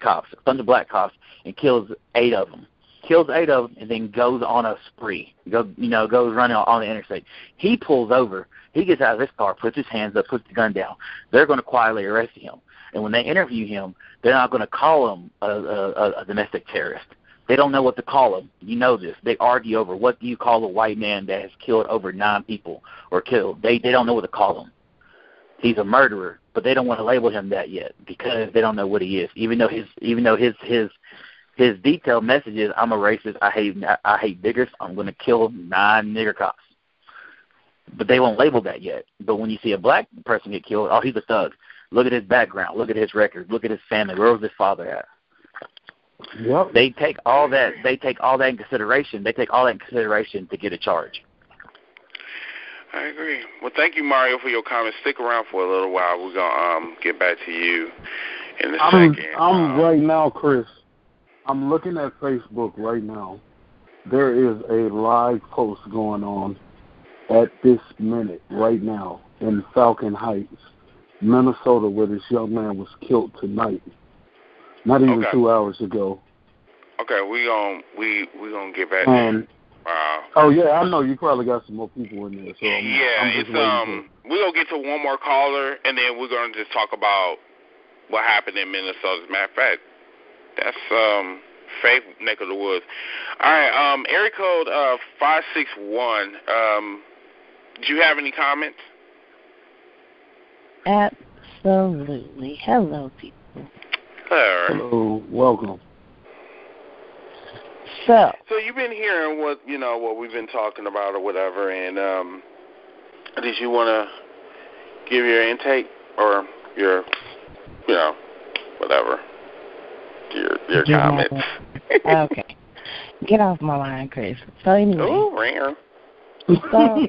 black cops, and kills 8 of them. Kills 8 of them and then goes on a spree. Goes running on the interstate. He pulls over. He gets out of his car, puts his hands up, puts the gun down. They're going to quietly arrest him. And when they interview him, they're not going to call him a domestic terrorist. They don't know what to call him. You know this. They argue over what do you call a white man that has killed over 9 people or killed. They don't know what to call him. He's a murderer, but they don't want to label him that yet because they don't know what he is. Even though his detailed message is, I'm a racist. I hate niggers. I'm going to kill 9 nigger cops. But they won't label that yet. But when you see a black person get killed, oh, he's a thug. Look at his background. Look at his record. Look at his family. Where was his father at? Yep. They take all that. They take all that in consideration. They take all that in consideration to get a charge. I agree. Well, thank you, Mario, for your comments. Stick around for a little while. We're gonna get back to you in a second. I'm right now, Chris. I'm looking at Facebook right now. There is a live post going on at this minute right now in Falcon Heights, Minnesota, where this young man was killed tonight. Not even 2 hours ago. Okay, we gonna get back. Wow. Oh yeah, I know you probably got some more people in there. So we're gonna get to one more caller, and then we're gonna just talk about what happened in Minnesota. As a matter of fact, that's Faith neck of the woods. All right, area code 561. Do you have any comments? Absolutely. Hello, people. Hello, welcome. So you've been hearing what we've been talking about or whatever, and did you want to give your intake or your whatever your comments? Okay, get off my line, Chris. So anyway, rare. So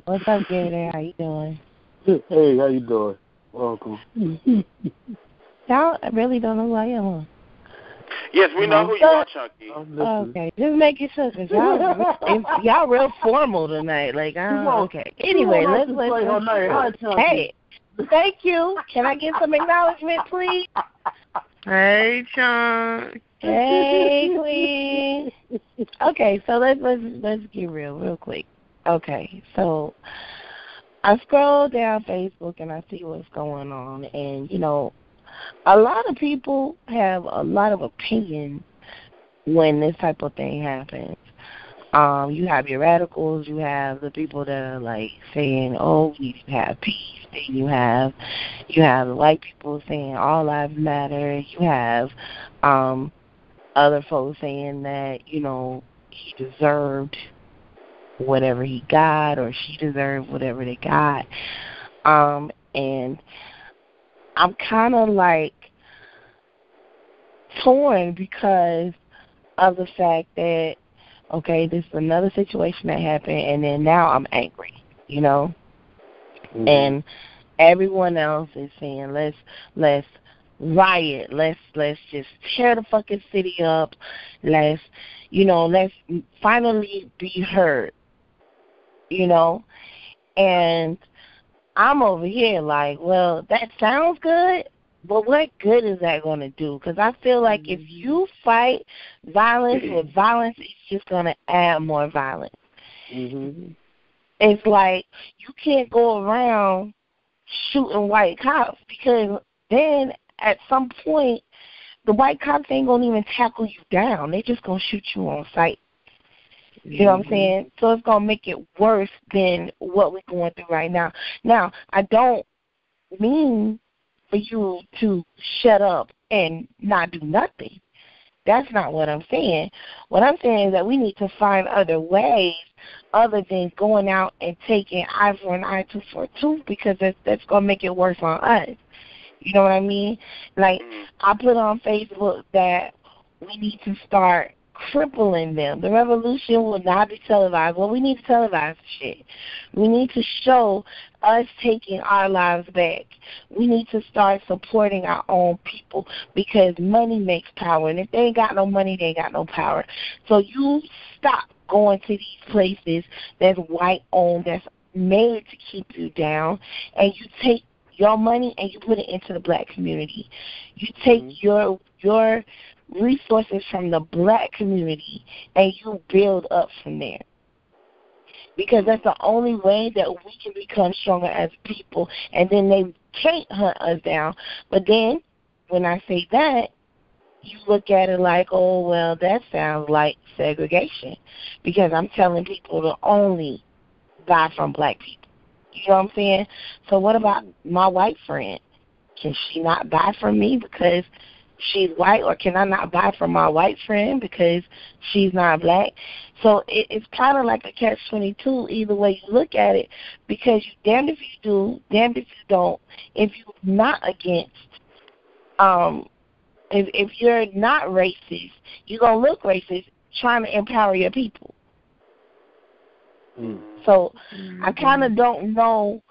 what's up, Gator? How you doing? Hey, how you doing? Welcome. Y'all really don't know who I am. Yes, we know who you are, Chunky. Okay, just making sure, because y'all real formal tonight. Like, okay. Anyway, let's Hey, Thank you. Can I get some acknowledgement, please? Hey, Sean. Hey, Queen. Okay, so let's get real quick. Okay, so I scroll down Facebook and I see what's going on, and a lot of people have a lot of opinion when this type of thing happens. You have your radicals, you have the people that are like saying, "Oh, we need to have peace." Then you have the white people saying all lives matter. You have other folks saying that he deserved whatever he got, or she deserved whatever they got. And I'm kind of like torn because of the fact that, okay, this is another situation that happened, and then now I'm angry, Mm-hmm. and everyone else is saying let's riot, let's just tear the fucking city up, let's finally be heard, and I'm over here like, well, that sounds good, but what good is that going to do? Because I feel like if you fight violence with violence, it's just going to add more violence. Mm-hmm. It's like you can't go around shooting white cops, because then at some point the white cops ain't going to even tackle you down. They just going to shoot you on sight. You know what I'm saying? So it's going to make it worse than what we're going through right now. Now, I don't mean for you to shut up and not do nothing. That's not what I'm saying. What I'm saying is that we need to find other ways other than going out and taking eye for an eye, tooth for a tooth, because that's going to make it worse on us. You know what I mean? Like, I put on Facebook that we need to start crippling them. The revolution will not be televised. Well, we need to televise the shit. We need to show us taking our lives back. We need to start supporting our own people, because money makes power. And if they ain't got no money, they ain't got no power. So you stop going to these places that's white-owned, that's made to keep you down, and you take your money and you put it into the black community. You take your resources from the black community and you build up from there, because that's the only way that we can become stronger as people. And then they can't hunt us down. But then when I say that, you look at it like, oh, well, that sounds like segregation, because I'm telling people to only buy from black people. You know what I'm saying? So what about my white friend? Can she not buy from me because she's white, or can I not buy from my white friend because she's not black? So it's kind of like a catch-22 either way you look at it, because you damned if you do, damned if you don't. If you're not against, if you're not racist, you're going to look racist trying to empower your people. So I kind of don't know.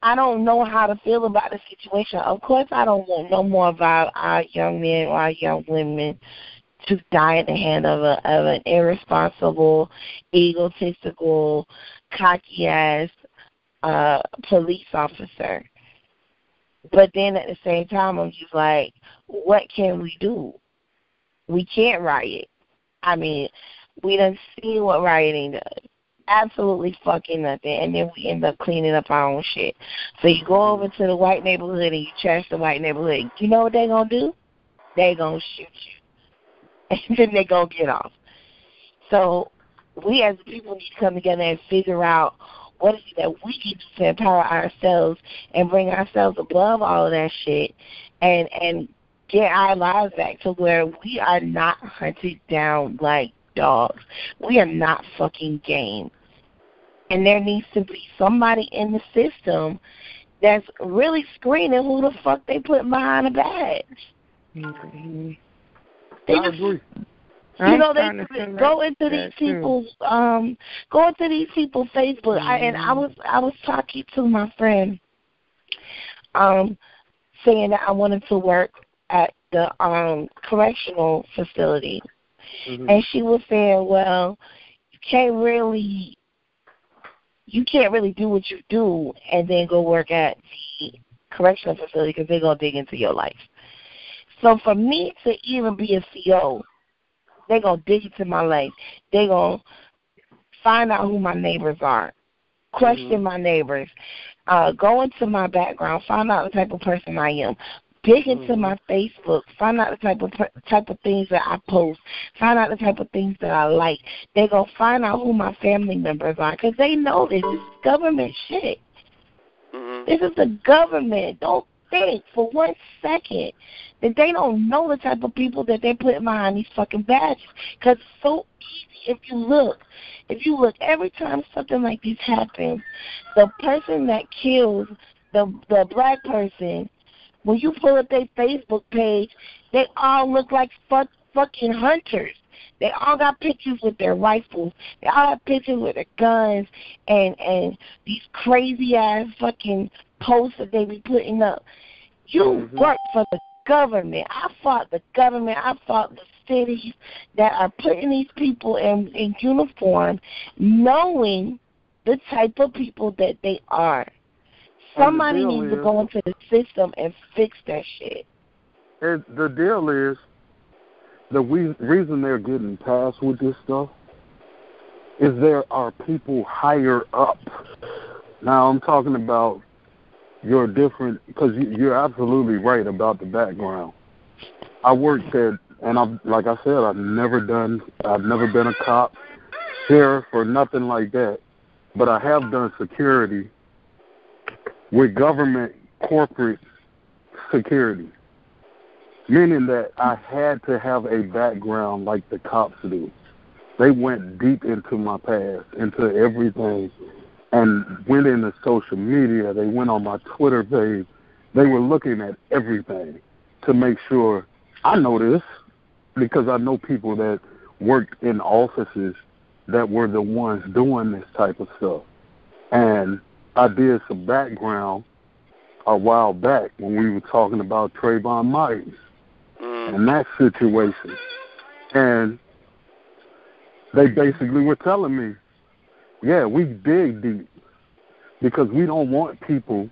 I don't know how to feel about the situation. Of course, I don't want no more of our young men or our young women to die at the hand of an irresponsible, egotistical, cocky-ass police officer. But then at the same time, I'm just like, what can we do? We can't riot. I mean, we done seen what rioting does. Absolutely fucking nothing, and then we end up cleaning up our own shit. So you go over to the white neighborhood and you trash the white neighborhood. You know what they gonna do? They gonna shoot you, and then they gonna get off. So we as people need to come together and figure out what is it that we can do to empower ourselves and bring ourselves above all of that shit, and get our lives back to where we are not hunted down like dogs. We are not fucking game. And there needs to be somebody in the system that's really screening who the fuck they put behind a badge. I You agree. know, they go into these people's Facebook. I was talking to my friend, saying that I wanted to work at the correctional facility. And she was saying, well, you can't really do what you do and then go work at correctional facility because they're going to dig into your life. So for me to even be a CO, they're going to dig into my life. They're going to find out who my neighbors are, question my neighbors, go into my background, find out the type of person I am, dig into my Facebook, find out the type of things that I post, find out the type of things that I like. They're going to find out who my family members are because they know this is government shit. This is the government. Don't think for 1 second that they don't know the type of people that they're putting behind these fucking badges. Because it's so easy if you look. Every time something like this happens, the person that kills the black person, when you pull up their Facebook page, they all look like fucking hunters. They all got pictures with their rifles. They all have pictures with their guns and these crazy-ass fucking posts that they be putting up. You work for the government. I fought the government. I fought the cities that are putting these people in uniform, knowing the type of people that they are. Somebody needs to go into the system and fix that shit. And the deal is, the reason they're getting past with this stuff is there are people higher up. Now, I'm talking about your different, because you're absolutely right about the background. I worked at, and like I said, I've never been a cop, sheriff, or nothing like that, but I have done security with government corporate security, meaning that I had to have a background like the cops do. They went deep into my past, into everything, and went into social media. They went on my Twitter page. They were looking at everything to make sure I know this, because I know people that worked in offices that were the ones doing this type of stuff. And I did some background a while back when we were talking about Trayvon Martin and that situation. And they basically were telling me, yeah, we dig deep because we don't want people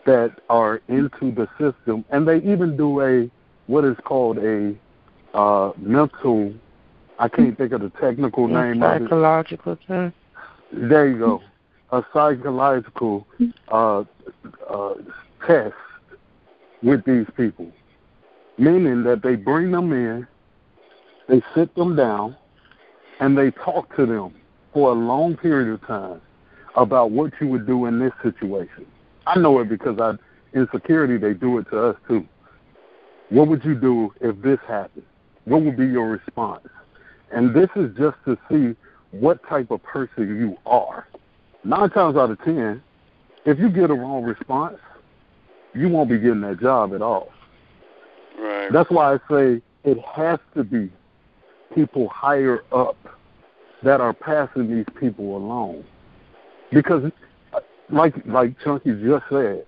that are into the system. And they even do what is called a mental, I can't think of the technical name of it. Psychological test. There you go. A psychological test with these people, meaning that they bring them in, they sit them down, and they talk to them for a long period of time about what you would do in this situation. I know it because in security they do it to us too. What would you do if this happened? What would be your response? And this is just to see what type of person you are. 9 times out of 10, if you get a wrong response, you won't be getting that job at all. Right. That's why I say it has to be people higher up that are passing these people along. Because, like Chunky just said,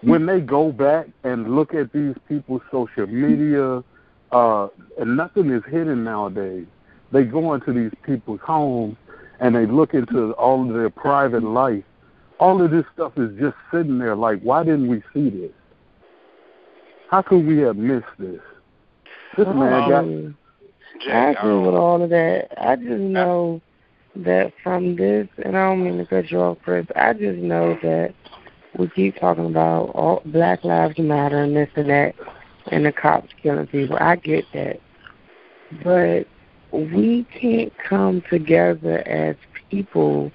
when they go back and look at these people's social media, and nothing is hidden nowadays, they go into these people's homes and they look into all of their private life. All of this stuff is just sitting there like, why didn't we see this? How could we have missed this? This man got... I agree with all of that. I just know that from this, and I don't mean to cut you off, Chris, I just know that we keep talking about all Black Lives Matter and this and that, and the cops killing people. I get that. But we can't come together as people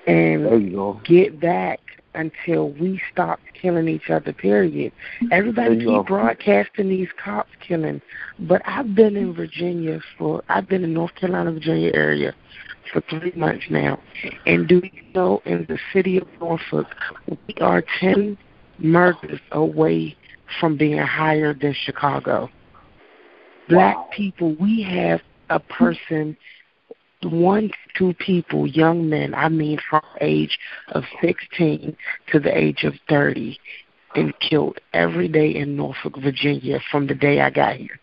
and get back until we stop killing each other, period. Everybody keep broadcasting these cops killing, but I've been in North Carolina, Virginia area for 3 months now, and do you know, in the city of Norfolk, we are 10 murders away from being higher than Chicago. Black people, we have a person, 1 to 2 people, young men, I mean from the age of 16 to the age of 30, and killed every day in Norfolk, Virginia from the day I got here.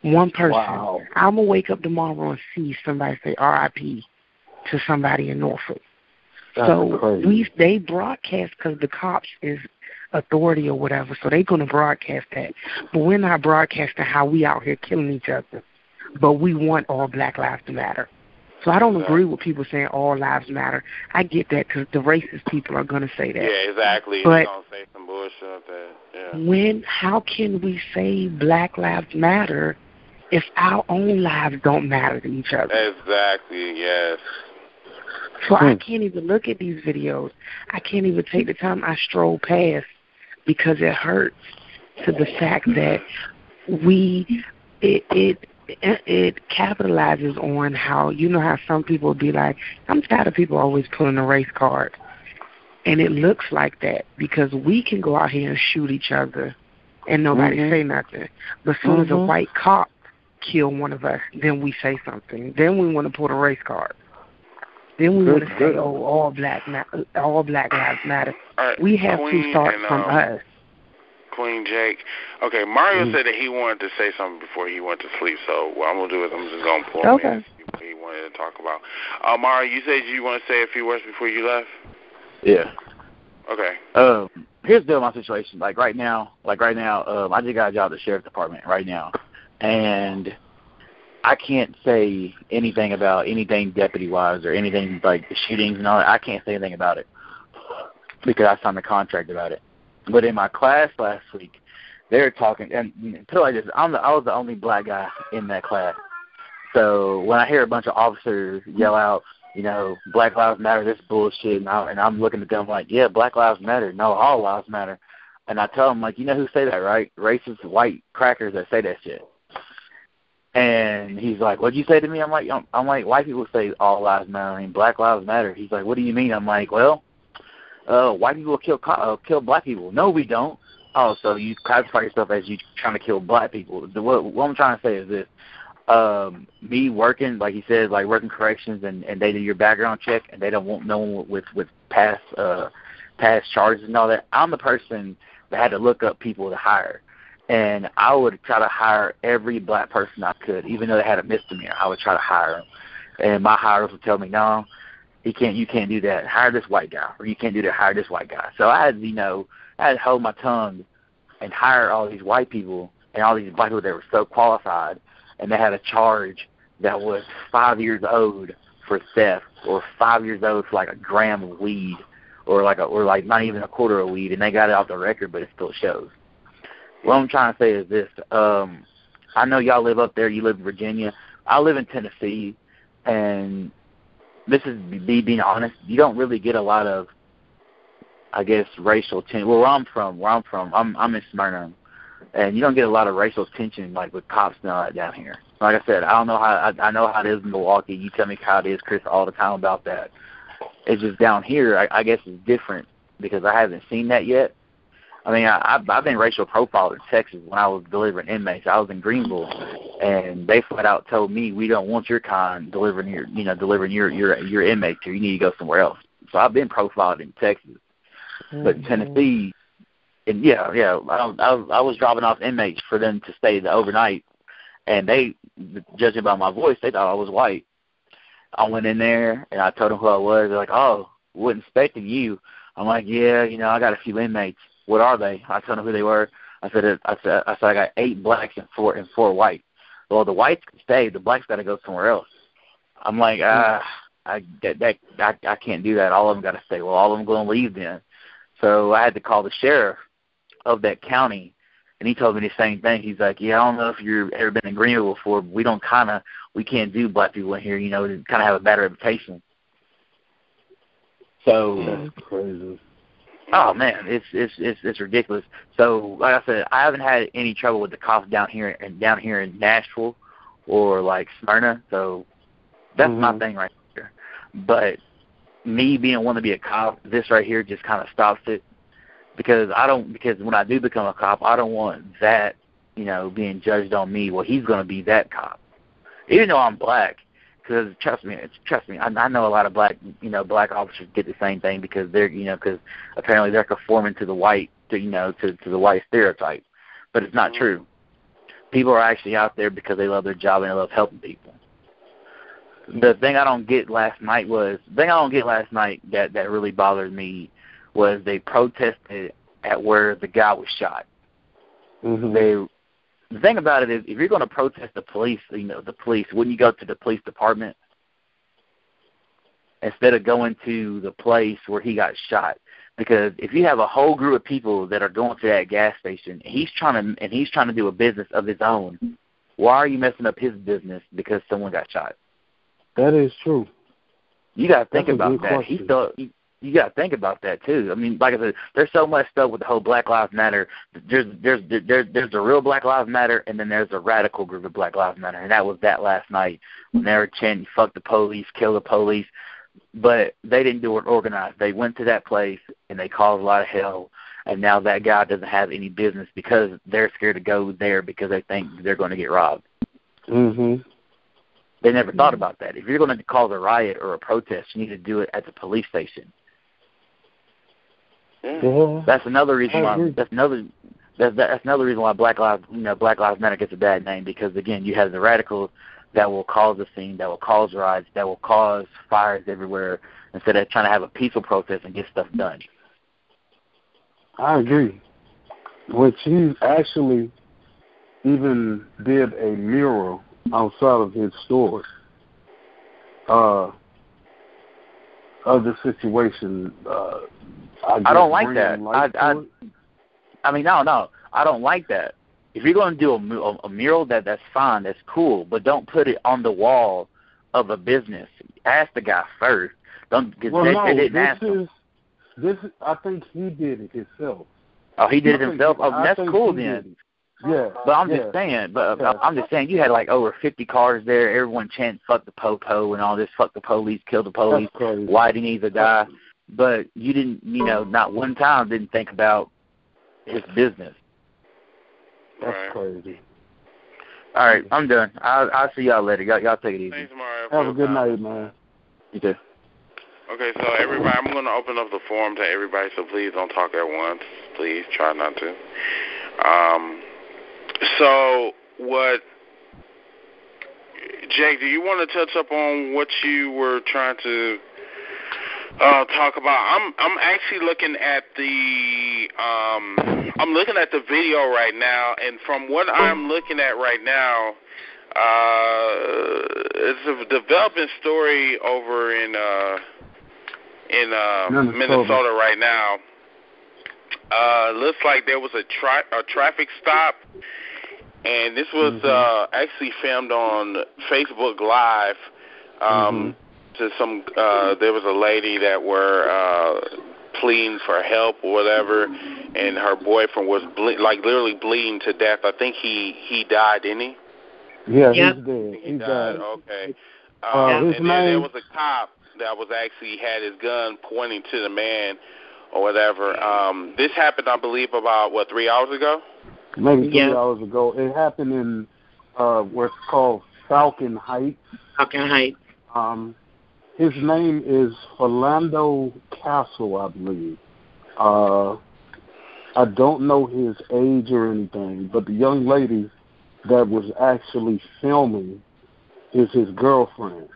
1 person. Wow. I'm going to wake up tomorrow and see somebody say R.I.P. to somebody in Norfolk. That's so crazy. they broadcast because the cops is authority or whatever, so they're going to broadcast that. But we're not broadcasting how we out here killing each other. But we want all Black lives to matter. So I don't agree with people saying all lives matter. I get that because the racist people are going to say that. Yeah, exactly. But they're going to say some bullshit like that. Yeah. How can we say Black lives matter if our own lives don't matter to each other? Exactly, yes. So I can't even look at these videos. I can't even take the time I stroll past because it hurts to the fact that it capitalizes on how, you know how some people be like, I'm tired of people always pulling a race card. And it looks like that because we can go out here and shoot each other and nobody say nothing. But as soon as a white cop kill one of us, then we say something. Then we want to pull the race card. Then we want to say, oh, all black lives matter. Right, we have to start from us. Queen Jake. Okay, Mario said that he wanted to say something before he went to sleep, so what I'm going to do is I'm just going to pull him in and see what he wanted to talk about. Mario, you said you want to say a few words before you left? Yeah. Okay. Here's the deal with my situation. Like right now, I just got a job at the sheriff's department right now, and I can't say anything about anything deputy-wise or anything like the shootings and all that. I can't say anything about it because I signed a contract about it. But in my class last week, they were talking, and put it like this, I was the only black guy in that class. So when I hear a bunch of officers yell out, Black Lives Matter, this bullshit, and I'm looking at them like, yeah, Black Lives Matter. No, all lives matter. And I tell them, like, you know who say that, right? Racist white crackers that say that shit. And he's like, what'd you say to me? I'm like, white people say all lives matter. I mean, Black Lives Matter. He's like, what do you mean? I'm like, well, white people kill black people. No, we don't. Oh, so you classify yourself as you trying to kill black people. What I'm trying to say is this. Me working, like he says, like working corrections and they do your background check and they don't want no one with past charges and all that. I'm the person that had to look up people to hire. And I would try to hire every black person I could, even though they had a misdemeanor. I would try to hire them. And my hirers would tell me, no, you can't do that. Hire this white guy. Or you can't do that, hire this white guy. So I had to hold my tongue and hire all these white people and all these black people that were so qualified, and they had a charge that was 5 years old for theft or 5 years old for like a gram of weed or like not even a quarter of weed, and they got it off the record, but it still shows. What I'm trying to say is this. I know y'all live up there. You live in Virginia. I live in Tennessee, and this is me being honest. You don't really get a lot of, I guess, racial tension. Where I'm from, I'm in Smyrna, and you don't get a lot of racial tension like with cops and all that down here. Like I said, I know how it is in Milwaukee. You tell me how it is, Chris, all the time about that. It's just down here, I guess it's different because I haven't seen that yet. I mean, I've been racial profiled in Texas when I was delivering inmates. I was in Greenville, and they flat out told me, we don't want your kind delivering your inmates here. You need to go somewhere else. So I've been profiled in Texas, but in Tennessee, and I was dropping off inmates for them to stay the overnight, and they, judging by my voice, they thought I was white. I went in there and I told them who I was. They're like, "Oh, wasn't expecting you." I'm like, "Yeah, I got a few inmates. What are they?" I told them who they were. I said I got 8 blacks and 4 whites. Well, the whites can stay. The blacks got to go somewhere else. I'm like, I can't do that. All of them got to stay. Well, all of them going to leave then. So I had to call the sheriff of that county, and he told me the same thing. He's like, "Yeah, I don't know if you've ever been in Greenville before, but we can't do black people in here. To kind of have a bad reputation." So that's crazy. Oh man, it's ridiculous. So like I said, I haven't had any trouble with the cops down here in Nashville or like Smyrna. So that's my thing right here. But me wanting to be a cop, this right here just kind of stops it because when I do become a cop, I don't want that being judged on me. Well, he's going to be that cop, even though I'm black. Because trust me, I know a lot of black officers get the same thing because they're, because apparently they're conforming to the white, to the white stereotype, but it's not true. People are actually out there because they love their job and they love helping people. The thing I don't get last night that really bothered me was they protested at where the guy was shot. The thing about it is, if you're going to protest the police, wouldn't you go to the police department instead of going to the place where he got shot? Because if you have a whole group of people that are going to that gas station, and he's trying to do a business of his own, why are you messing up his business because someone got shot? That is true. You got to think about that. You got to think about that too. I mean, like I said, there's so much stuff with the whole Black Lives Matter. There's the real Black Lives Matter, and then there's a radical group of Black Lives Matter, and that was that last night when they were chanting "fuck the police, kill the police." But they didn't do it organized. They went to that place and they caused a lot of hell. And now that guy doesn't have any business because they're scared to go there because they think they're going to get robbed. They never thought about that. If you're going to cause a riot or a protest, you need to do it at the police station. That's another reason why. That's another reason why Black Lives Matter gets a bad name, because again, you have the radicals that will cause a scene, that will cause riots, that will cause fires everywhere, instead of trying to have a peaceful protest and get stuff done. I agree. Which he actually even did a mural outside of his store of the situation. I don't like that. No, I don't like that. If you're going to do a mural, that's fine, that's cool, but don't put it on the wall of a business. Ask the guy first. They didn't ask him. I think he did it himself. Oh, he did it himself? Oh, that's cool then. Yeah. But I'm just saying, you had like over 50 cars there, everyone chanting "fuck the po-po" and all this, "fuck the police, kill the police, Whitey needs to die." But you didn't, not one time didn't think about his business. That's crazy. All right, I'm done. I'll see y'all later. Y'all take it easy. Thanks, Mario. Have a good night, man. You too. Okay, so everybody, I'm going to open up the forum to everybody, so please don't talk at once. Please try not to. So Jake, do you want to touch up on what you were trying to talk about? I'm actually looking at the video right now, and from what I'm looking at right now, it's a developing story over in Minnesota right now. Looks like there was a traffic stop, and this was actually filmed on Facebook Live. To some, there was a lady that were pleading for help or whatever, and her boyfriend was literally bleeding to death. I think he died, didn't he? Yeah, he's dead. He died. Okay. His and then there was a cop that was actually had his gun pointing to the man or whatever. This happened, I believe, about 3 hours ago? Maybe 3 hours ago. It happened in what's called Falcon Heights. His name is Philando Castle, I believe. I don't know his age or anything, but the young lady that was actually filming is his girlfriend.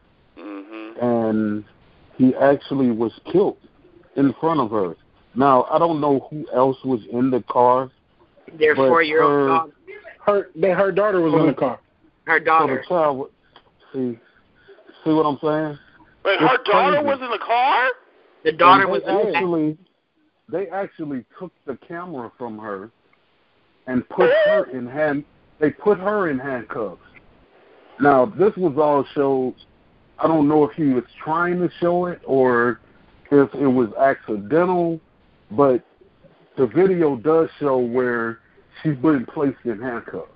And he actually was killed in front of her. Now, I don't know who else was in the car. Their 4-year-old daughter. Her daughter was in the car. Her daughter. So the child, see what I'm saying? Wait, her daughter was in the car? The daughter was in the They actually took the camera from her and put her in handcuffs. Now, this was all showed. I don't know if he was trying to show it or if it was accidental, but the video does show where she's been placed in handcuffs.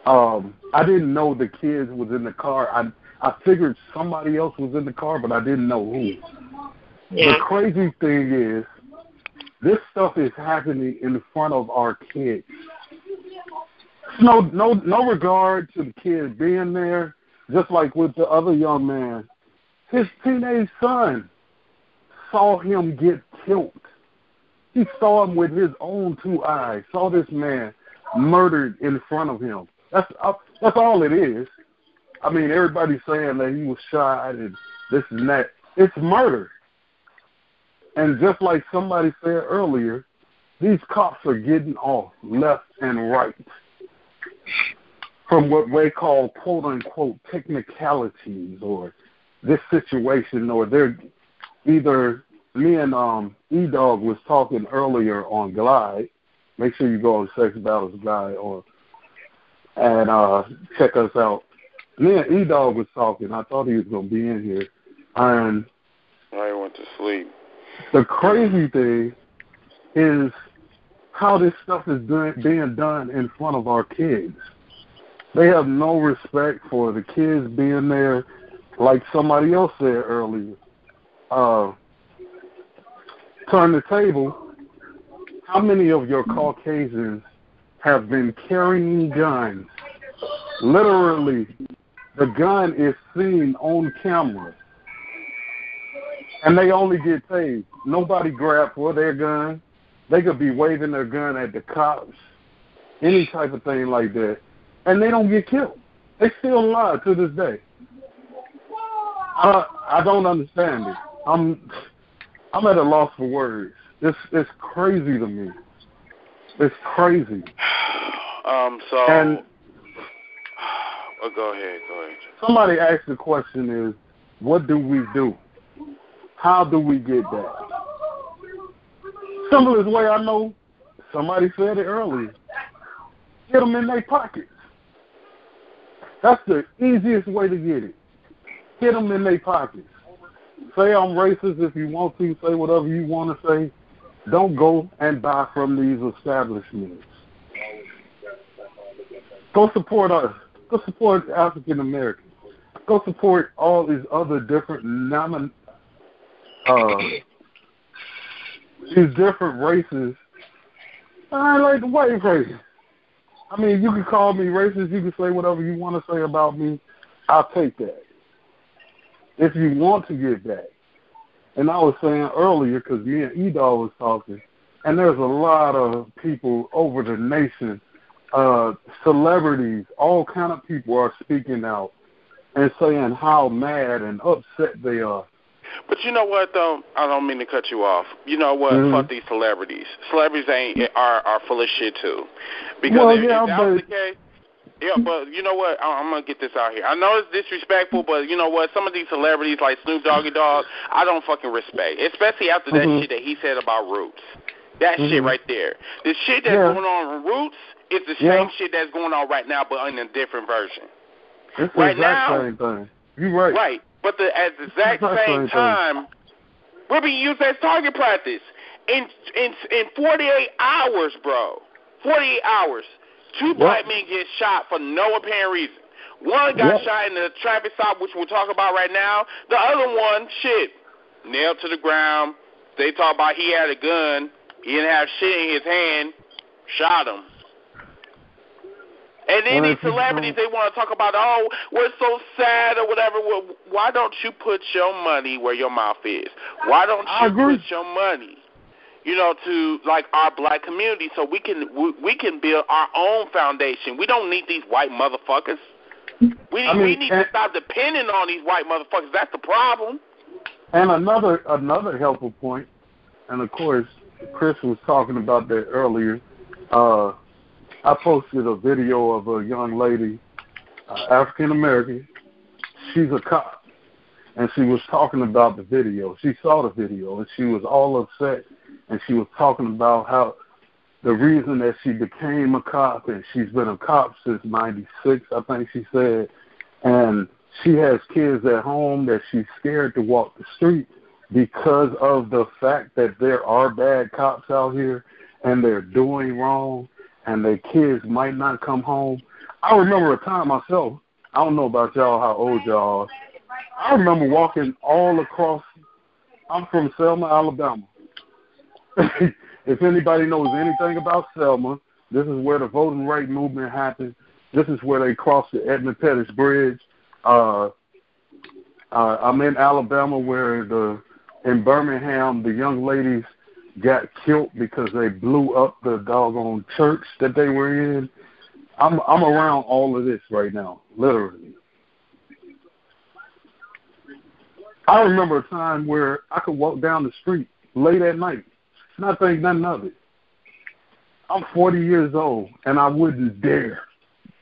I didn't know the kids was in the car. I figured somebody else was in the car, but I didn't know who. The crazy thing is, this stuff is happening in front of our kids. No regard to the kid being there, just like with the other young man. His teenage son saw him get killed. He saw him with his own 2 eyes, saw this man murdered in front of him. That's all it is. I mean, everybody's saying that he was shot and this and that. It's murder. And just like somebody said earlier, these cops are getting off left and right from what they call quote-unquote technicalities or this situation, or they're either, me and E-Dog was talking earlier on Glide. Make sure you go on Sex Battles Glide and check us out. Me and E-Dog was talking. I thought he was going to be in here. And I went to sleep. The crazy thing is how this stuff is being done in front of our kids. They have no respect for the kids being there, like somebody else said earlier. Turn the table. How many of your Caucasians have been carrying guns? Literally, the gun is seen on camera, and they only get paid. Nobody grabbed for their gun. They could be waving their gun at the cops, any type of thing like that, and they don't get killed. They still alive to this day. I don't understand it. I'm at a loss for words. It's crazy to me. It's crazy. Go ahead. Somebody asked the question is, what do we do? How do we get that? Simplest way I know, somebody said it earlier, get them in their pockets. That's the easiest way to get it. Get them in their pockets. Say I'm racist if you want to. Say whatever you want to say. Don't go and buy from these establishments. Go support us. Go support African Americans. Go support all these other different these different races. I like the white race. I mean, you can call me racist. You can say whatever you want to say about me. I'll take that. If you want to get back. And I was saying earlier, because me and Edo was talking, and there's a lot of people over the nation, celebrities, all kind of people are speaking out and saying how mad and upset they are. But you know what, though? I don't mean to cut you off. You know what? Fuck these celebrities. Celebrities are full of shit, too. Because if that was the case, yeah, but you know what? I'm going to get this out here. I know it's disrespectful, but you know what? Some of these celebrities like Snoop Doggy Dogg, I don't fucking respect, especially after that shit that he said about Roots. That shit right there. The shit that's going on in Roots is the same shit that's going on right now, but in a different version. It's the exact same thing. You're right. Right. But at the exact same time, we're being used as target practice. In 48 hours, bro. 48 hours. 2 black men get shot for no apparent reason. One got shot in the traffic stop, which we'll talk about right now. The other one, nailed to the ground. They talk about he had a gun. He didn't have shit in his hand. Shot him. And then these celebrities, they want to talk about, oh, we're so sad or whatever. Well, why don't you put your money where your mouth is? Why don't you put your money, to like our black community so we can build our own foundation? We don't need these white motherfuckers. We need to stop depending on these white motherfuckers. That's the problem. And another helpful point, and of course, Chris was talking about that earlier. I posted a video of a young lady, African American. She's a cop, and she was talking about the video. She saw the video, and she was all upset, and she was talking about how the reason that she became a cop, and she's been a cop since '96, I think she said, and she has kids at home that she's scared to walk the street because of the fact that there are bad cops out here, and they're doing wrong, and their kids might not come home. I remember a time myself, I don't know about y'all, how old y'all are. I remember walking all across, I'm from Selma, Alabama. If anybody knows anything about Selma, this is where the voting rights movement happened. This is where they crossed the Edmund Pettus Bridge. I'm in Alabama where in Birmingham, the young ladies got killed because they blew up the doggone church that they were in. I'm around all of this right now, literally. I remember a time where I could walk down the street late at night, not think nothing of it. I'm 40 years old, and I wouldn't dare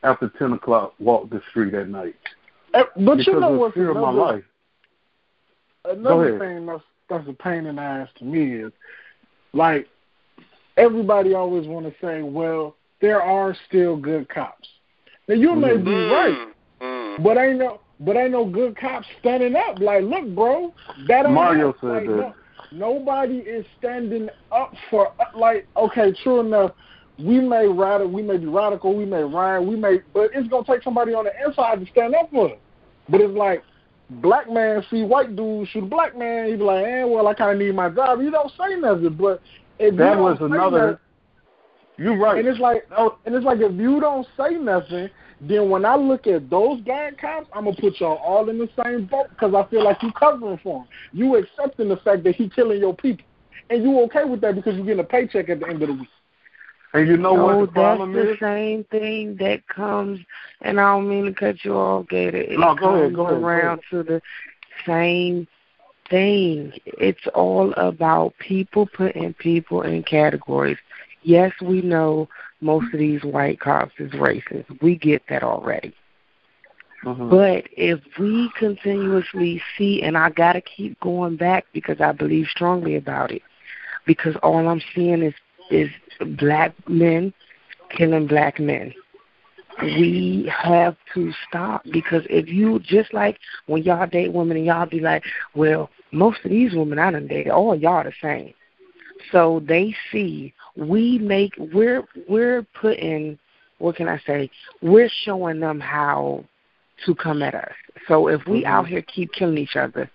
after 10 o'clock walk the street at night. But because you know of what's fear of my life. Another thing that's a pain in the ass to me is, like, everybody always want to say, well, there are still good cops. Now, you may be right, but ain't no good cops standing up. Like, look, bro, that ain't Mario said like, that. Nobody is standing up for, like, okay, true enough, we may be radical, we may riot, but it's going to take somebody on the inside to stand up for us. But it's like, black man see white dude shoot a black man, he be like, well, I kind of need my job. You don't say nothing, but if that you was don't say another. nothing, You're right. and it's like if you don't say nothing, then when I look at those bad cops, I'm gonna put y'all all in the same boat because I feel like you covering for him. You accepting the fact that he killing your people, and you okay with that because you're getting a paycheck at the end of the week. And you know what the problem that's is? the same thing that comes, and I don't mean to cut you off, Gator. It No, comes go ahead. around to the same thing. It's all about people putting people in categories. Yes, we know most of these white cops is racist. We get that already. But if we continuously see, and I got to keep going back because I believe strongly about it, because all I'm seeing is black men killing black men. We have to stop, because if you, just like when y'all date women and y'all be like, well, most of these women I done dated, all y'all the same. So they see we're putting, what can I say, we're showing them how to come at us. So if we out here keep killing each other,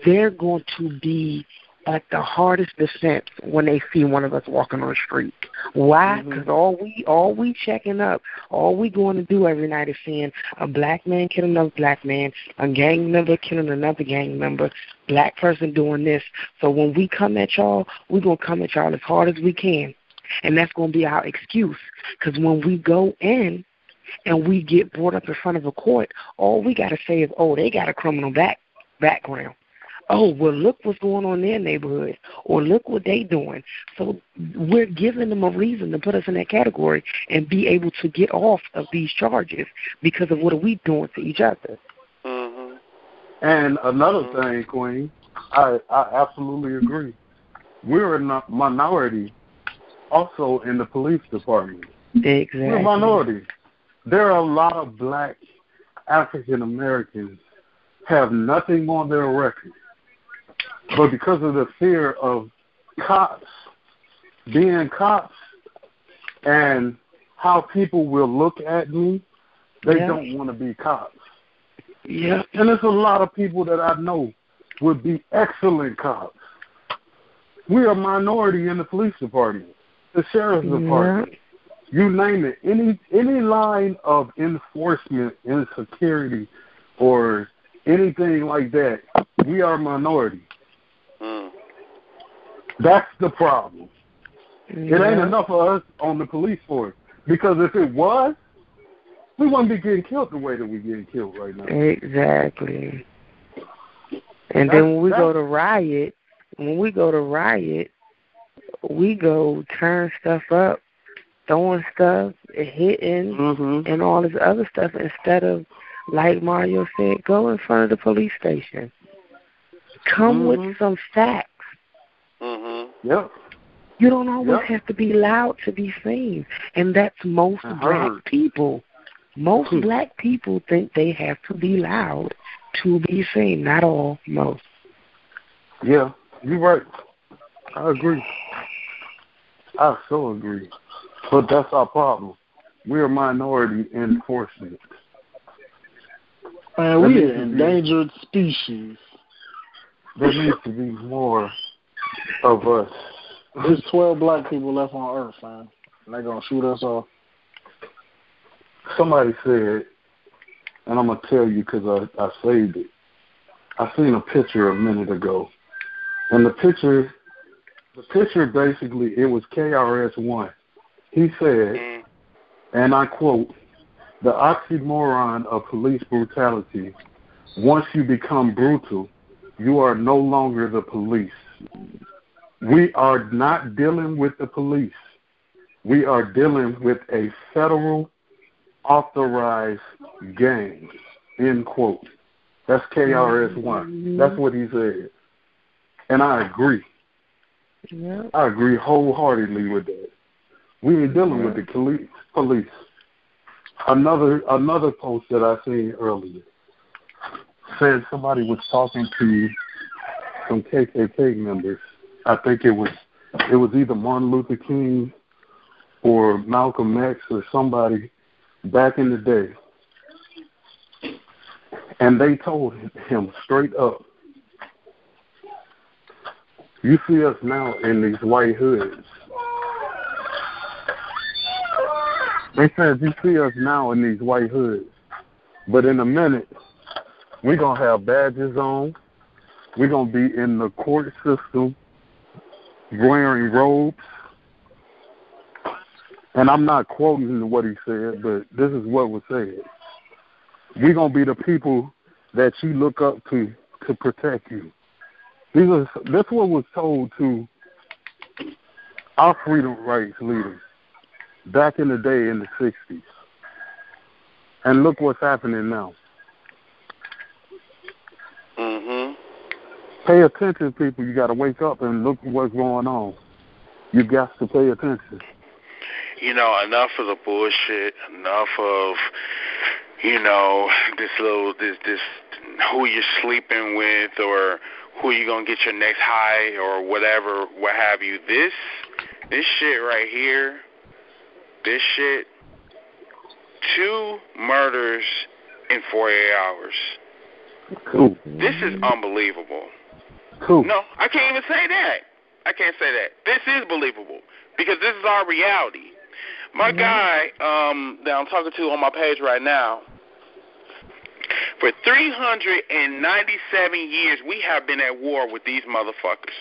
they're going to be at the hardest defense when they see one of us walking on the street. Why? Because all we checking up, all we going to do every night is seeing a black man kill another black man, a gang member killing another gang member, black person doing this. So when we come at y'all, we're going to come at y'all as hard as we can. And that's going to be our excuse. Because when we go in and we get brought up in front of a court, all we got to say is, oh, they got a criminal background. Oh, well, look what's going on in their neighborhood, or look what they doing. So we're giving them a reason to put us in that category and be able to get off of these charges because of what are we doing to each other. And another thing, Queen, I absolutely agree. We're a minority also in the police department. Exactly. We're a minority. There are a lot of black African Americans have nothing on their record. But because of the fear of cops, being cops, and how people will look at me, they don't want to be cops. Yeah. And there's a lot of people that I know would be excellent cops. We're a minority in the police department, the sheriff's department. You name it. Any line of enforcement, in security, or anything like that, we are a minority. That's the problem. It ain't enough of us on the police force. Because if it was, we wouldn't be getting killed the way that we're getting killed right now. Exactly. And then when we go to riot, we go turn stuff up, throwing stuff, hitting, and all this other stuff, instead of, like Mario said, go in front of the police station. Come with some facts. Yep. You don't always have to be loud to be seen. And that's most black people. Most black people think they have to be loud to be seen. Not all, most. Yeah, you're right. I agree. I so agree. But that's our problem. We're a minority in enforcement. Man, we're an endangered species. There needs to be more of us. There's 12 black people left on Earth, man. And they're going to shoot us off. Somebody said, and I'm going to tell you because I saved it. I seen a picture a minute ago. And the picture basically, it was KRS-One. He said, and I quote, "The oxymoron of police brutality. Once you become brutal, you are no longer the police. We are not dealing with the police. we are dealing with a federal authorized gang, end quote. That's KRS-One. That's what he said. And I agree. Yeah. I agree wholeheartedly with that. We ain't dealing with the police. Another post that I seen earlier said somebody was talking to some KKK members. I think it was either Martin Luther King or Malcolm X or somebody back in the day. And they told him straight up, you see us now in these white hoods. They said, you see us now in these white hoods. But in a minute, we're going to have badges on. We're going to be in the court system wearing robes. And I'm not quoting what he said, but this is what was said. We're going to be the people that you look up to protect you. That's what was told to our freedom rights leaders back in the day in the 60s. And look what's happening now. Mm-hmm. Pay attention, people. You got to wake up and look at what's going on. You got to pay attention. You know, enough of the bullshit, enough of, you know, this who you're sleeping with or who you going to get your next high or whatever, what have you. This shit right here, this shit, 2 murders in 48 hours. Cool. This is unbelievable. Cool. No, I can't even say that. I can't say that. This is believable because this is our reality. My guy that I'm talking to on my page right now, for 397 years, we have been at war with these motherfuckers.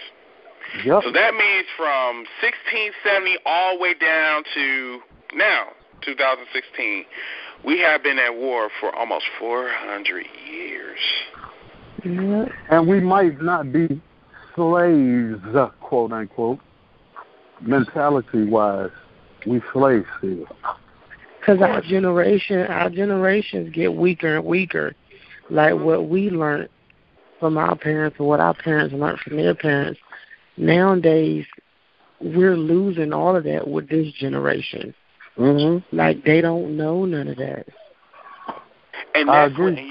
Yep. So that means from 1670 all the way down to now, 2016, we have been at war for almost 400 years. Yeah. And we might not be slaves, quote unquote, mentality-wise. We slaves still. Because our generations get weaker and weaker. Like what we learned from our parents or what our parents learned from their parents. Nowadays, we're losing all of that with this generation. Mm-hmm. Like they don't know none of that. And I that's agree. what, and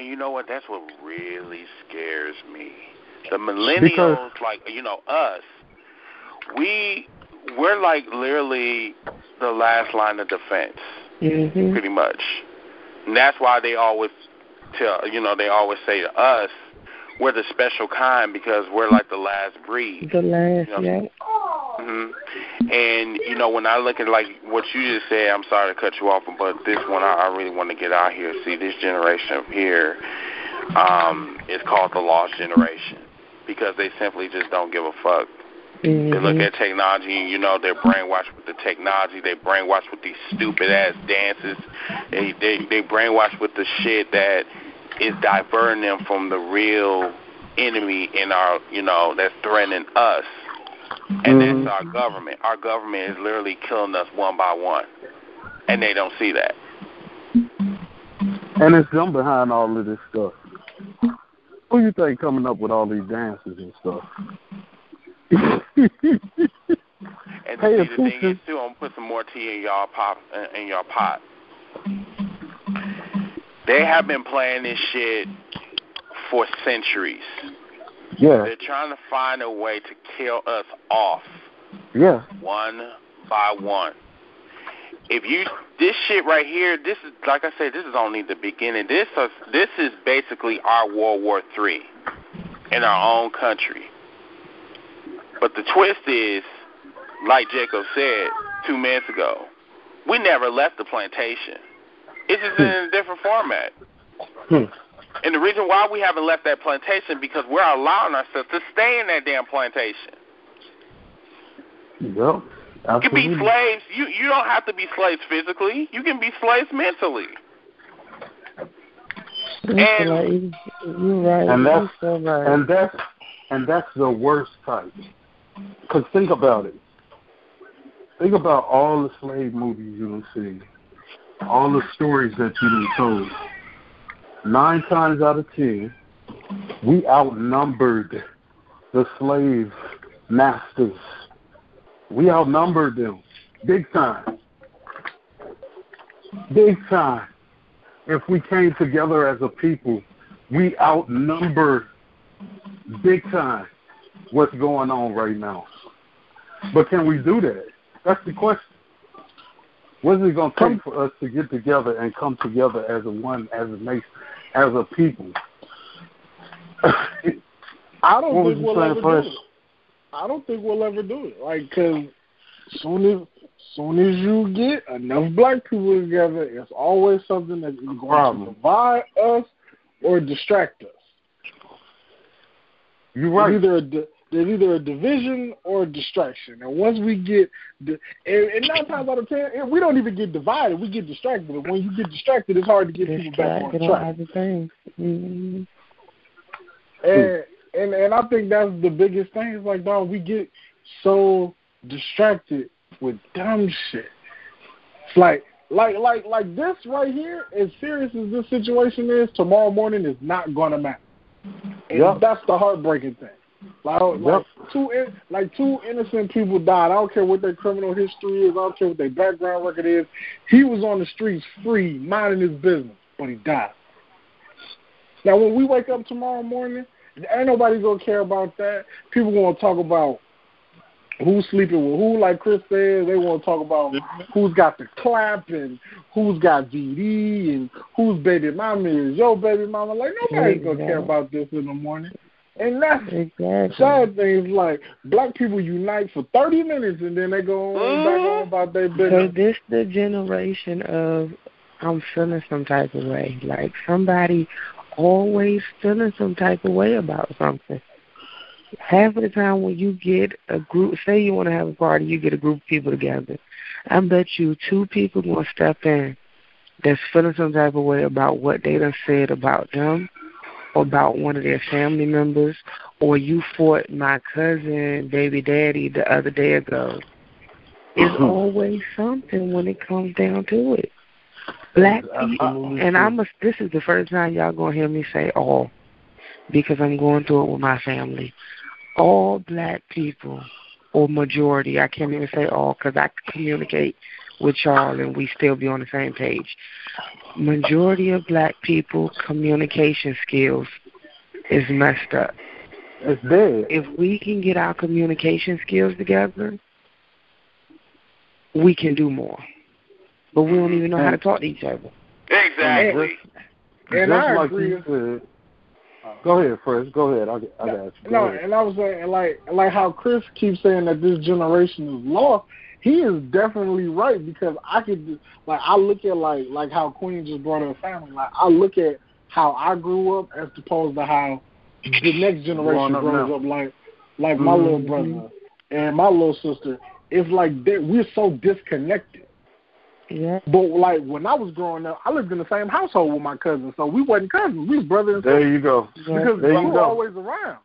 you know what? That's what really scares me. The millennials, like us, we're like literally the last line of defense, pretty much. And that's why they always they always say to us, we're the special kind because we're like the last breed. The last, yeah. Mm-hmm. And, when I look at, like, what you just said, I'm sorry to cut you off, but this one I really want to get out here. See, this generation up here is called the lost generation because they simply just don't give a fuck. They look at technology and, they're brainwashed with the technology. They brainwashed with these stupid-ass dances. They brainwashed with the shit that is diverting them from the real enemy in our, that's threatening us. And that's our government. Our government is literally killing us one by one. And they don't see that. And it's them behind all of this stuff. Who you think coming up with all these dances and stuff? And the thing is, too, I'm going to put some more tea in y'all pot. They have been playing this shit for centuries. Yeah. They're trying to find a way to kill us off. Yeah. One by one. This shit right here, this is, like I said, this is only the beginning. This is basically our World War III in our own country. But the twist is, like Jacob said 2 minutes ago, we never left the plantation. It's just in a different format. And the reason why we haven't left that plantation because we're allowing ourselves to stay in that damn plantation. Yep. Absolutely. You can be slaves. You don't have to be slaves physically. You can be slaves mentally. And you're right. And that's the worst type. Because think about it. Think about all the slave movies you done seen, all the stories that you done told. 9 times out of 10, we outnumbered the slave masters. We outnumbered them big time. Big time. If we came together as a people, we outnumber big time what's going on right now. But can we do that? That's the question. What is it going to take for us to get together and come together as a one, as a nation, as a people? I don't think we'll ever do it. I don't think we'll ever do it. Like, because soon as you get enough black people together, it's always something that's going to divide us or distract us. You're right. There's either a division or a distraction. And once we get, and 9 times out of 10, we don't even get divided. We get distracted. And when you get distracted, it's hard to get people back on track. Mm-hmm. And I think that's the biggest thing. It's like, dog, we get so distracted with dumb shit. It's like this right here, as serious as this situation is, tomorrow morning is not going to matter. And that's the heartbreaking thing. Two innocent people died. I don't care what their criminal history is. I don't care what their background record is. He was on the streets free, minding his business, but he died. Now, when we wake up tomorrow morning, ain't nobody going to care about that. People going to talk about who's sleeping with who, like Chris said. They want to talk about who's got the clap and who's got VD and whose baby mama is your baby mama. Like, nobody's going to care about this in the morning. And that's sad things. Like, black people unite for 30 minutes and then they go on back on about their business. So this the generation of I'm feeling some type of way. Like, somebody always feeling some type of way about something. Half of the time when you get a group, say you want to have a party, you get a group of people together. I bet you 2 people going to step in that's feeling some type of way about what they done said about them, or about one of their family members, or you fought my cousin, baby daddy, the other day ago. It's always something when it comes down to it. Black people, and this is the first time y'all going to hear me say all, because I'm going through it with my family. All black people, or majority, I can't even say all because I communicate with y'all and we still be on the same page. Majority of black people communication skills is messed up. It's dead. If we can get our communication skills together, we can do more. But we don't even know how to talk to each other. Exactly. And I agree. Go ahead, Fred. Go ahead. I got you. No, and I was saying, like how Chris keeps saying that this generation is lost. He is definitely right, because I could, I look at like how Queen just brought up family. Like, I look at how I grew up as opposed to how the next generation grows up. Like my little brother and my little sister. It's like we're so disconnected. Yeah. But like when I was growing up, I lived in the same household with my cousins, so we wasn't cousins. We was brothers and sisters. There you go. Because we were always around.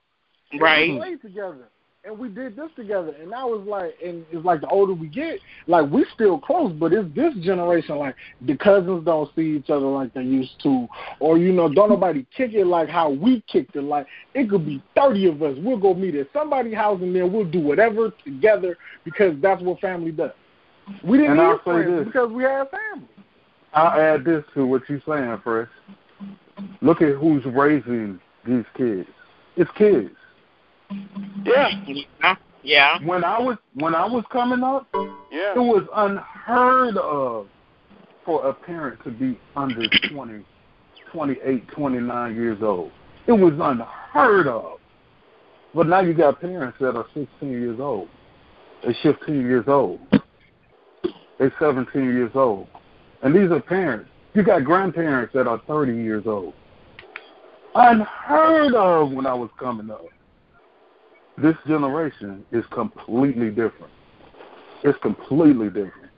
Right. We played together. And we did this together. And I was like, and it's like the older we get, like we still close, but it's this generation, like the cousins don't see each other like they used to. Or, don't nobody kick it like how we kicked it. Like it could be 30 of us. We'll go meet at somebody's house and then we'll do whatever together because that's what family does. We didn't need friends because we had family. I'll add this to what you're saying, Chris. Look at who's raising these kids. It's kids. Yeah. When I was coming up, it was unheard of for a parent to be under 20, 28, 29 years old. It was unheard of. But now you got parents that are 16 years old. They're 15 years old. They're 17 years old. And these are parents. You got grandparents that are 30 years old. Unheard of when I was coming up. This generation is completely different. It's completely different.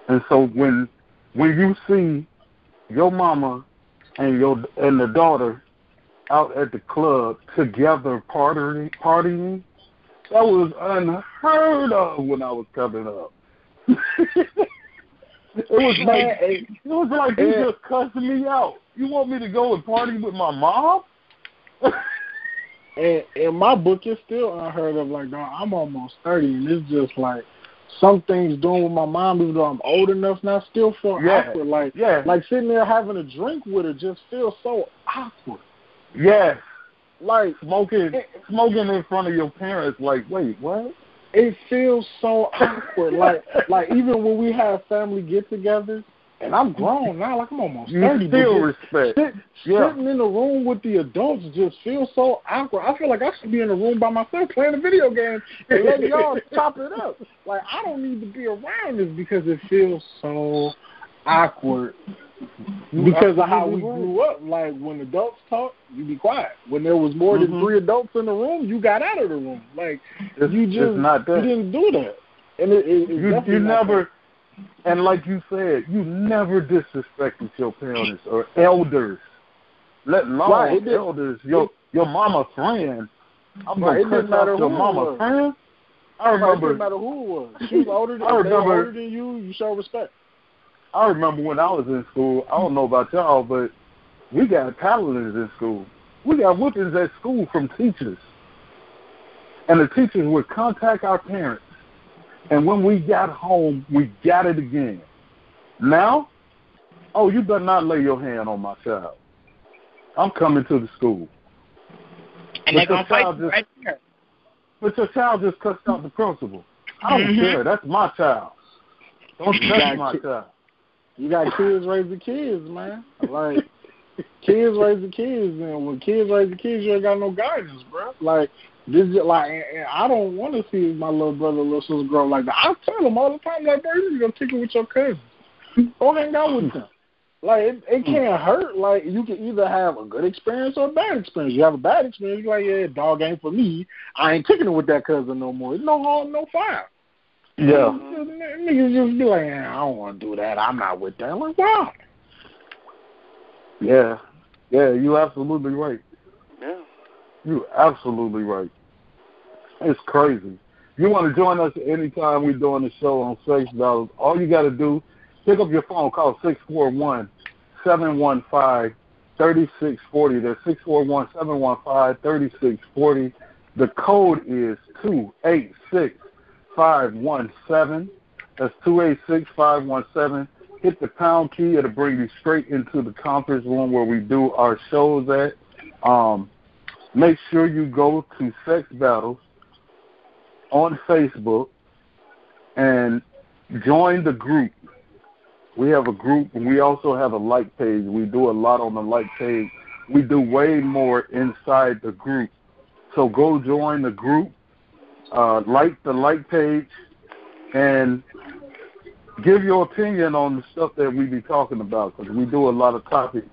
And so when you see your mama and the daughter out at the club together partying, That was unheard of when I was coming up. It was like you just cussing me out. You want me to go and party with my mom? And in my book, it's still unheard of. Like, no, I'm almost 30, and it's just like some things doing with my mom, even though I'm old enough now, still feel awkward. Like sitting there having a drink with her just feels so awkward. Yes. Like smoking in front of your parents. Like, wait, what? It feels so awkward. like even when we have family get-togethers, and I'm grown now, like I'm almost 30. You still respect. Sitting in the room with the adults just feels so awkward. I feel like I should be in a room by myself playing a video game and letting y'all chop it up. Like, I don't need to be around this because it feels so awkward. Because of how we grew up. Like, when adults talk, you be quiet. When there was more than 3 adults in the room, you got out of the room. Like, you didn't do that. And you never, and like you said, you never disrespected your parents or elders, let alone elders. Your mama friend. I'm going to cut off your mama friend. I remember. It didn't matter who it was. She was older than you. You show respect. I remember when I was in school, I don't know about y'all, but we got paddlings in school. We got whippings at school from teachers. And the teachers would contact our parents. And when we got home, we got it again. Now, you better not lay your hand on my child. I'm coming to the school. And they're going to fight right there. But your child just cussed out the principal. I don't care. That's my child. Don't touch my child. You got kids raising kids, man. Like, kids raising kids, and when kids raise the kids, you ain't got no guidance, bro. Like, this is like, and I don't want to see my little brother or little sister grow like that. I tell them all the time, like, bro, you need to go kick it with your cousins. Go hang out with them. Like, it can't hurt. Like, you can either have a good experience or a bad experience. You have a bad experience, you're like, yeah, dog ain't for me. I ain't kicking it with that cousin no more. It's no harm, no foul. Yeah. Niggas just be like, I don't want to do that. I'm not with that. I'm like, why? Yeah. Yeah, you're absolutely right. Yeah. You're absolutely right. It's crazy. You want to join us anytime we're doing the show on Sex Battles, all you got to do, pick up your phone, call 641-715-3640. That's 641-715-3640. The code is 286-517. That's 286-517. Hit the pound key. It'll bring you straight into the conference room where we do our shows at. Make sure you go to Sex Battles on Facebook and join the group. We have a group, and we also have a like page. We do a lot on the like page. We do way more inside the group. So go join the group, like the like page, and give your opinion on the stuff that we be talking about, because we do a lot of topics.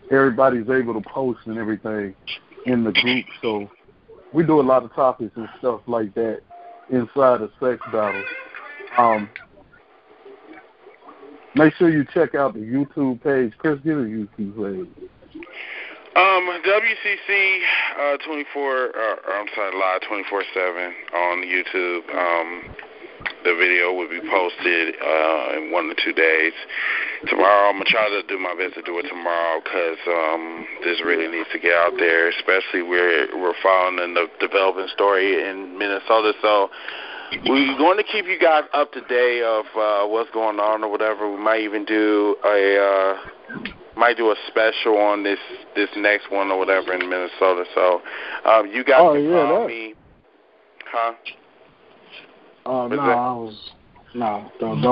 Everybody's able to post and everything in the group. So we do a lot of topics and stuff like that inside of Sex Battles. Make sure you check out the YouTube page. Chris, get a YouTube page. WCC 24. Live 24/7 on YouTube. The video will be posted in 1 to 2 days. Tomorrow, I'm going to try to do my best to do it tomorrow because this really needs to get out there, especially we're following the developing story in Minnesota. So we're going to keep you guys up to date of what's going on or whatever. We might even do a special on this next one or whatever in Minnesota. So you guys can follow me. Huh? Don't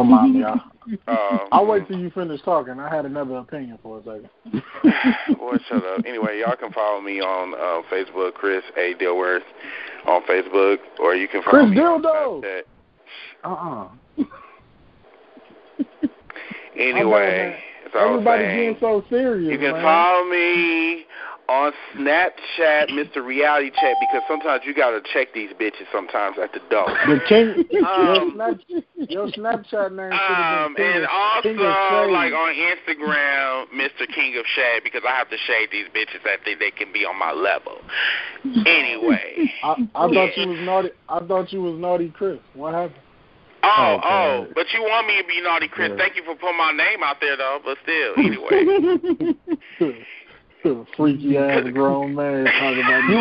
mind me. I'll wait till you finish talking. I had another opinion for a second. Well, shut up. Anyway, y'all can follow me on Facebook, Chris A. Dilworth on Facebook, or you can follow Chris me Dildo. on Anyway, everybody getting so serious. You can follow me on Snapchat, Mr. Reality Check, because sometimes you gotta check these bitches sometimes at the door. Your Snapchat name should have been and also like on Instagram, Mr. King of Shade, because I have to shade these bitches that they can be on my level. Anyway, I thought you was naughty. I thought you was naughty, Chris. What happened? Oh, but you want me to be naughty, Chris? Thank you for putting my name out there, though. But still, anyway. Freaky ass grown man talking about you.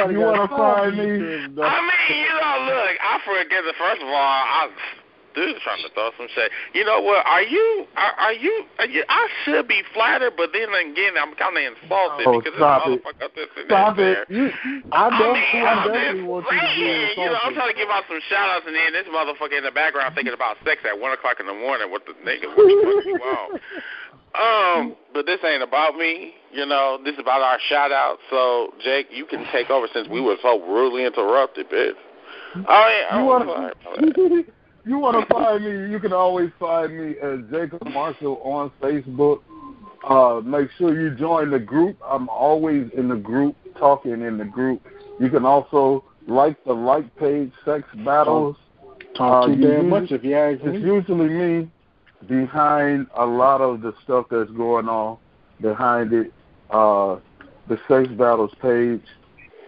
You want to find me? I mean, look, I forget it. First of all, dude's trying to throw some shade. You know what? Are you? I should be flattered, but then again, I'm kind of insulted because this motherfucker Stop it! I definitely want you to be insulted. You know, I'm trying to give out some shout outs, and then this motherfucker in the background thinking about sex at 1 o'clock in the morning. What the nigga? What the fuck you want? But this ain't about me, you know. This is about our shout out. So, Jake, you can take over since we were so rudely interrupted, bitch. You want to find me? You can always find me as Jacob Marshall on Facebook. Make sure you join the group. I'm always in the group, talking in the group. You can also like the page, Sex Battles. Talk too damn much if you ask me. It's usually me behind a lot of the stuff that's going on behind it, the Sex Battles page.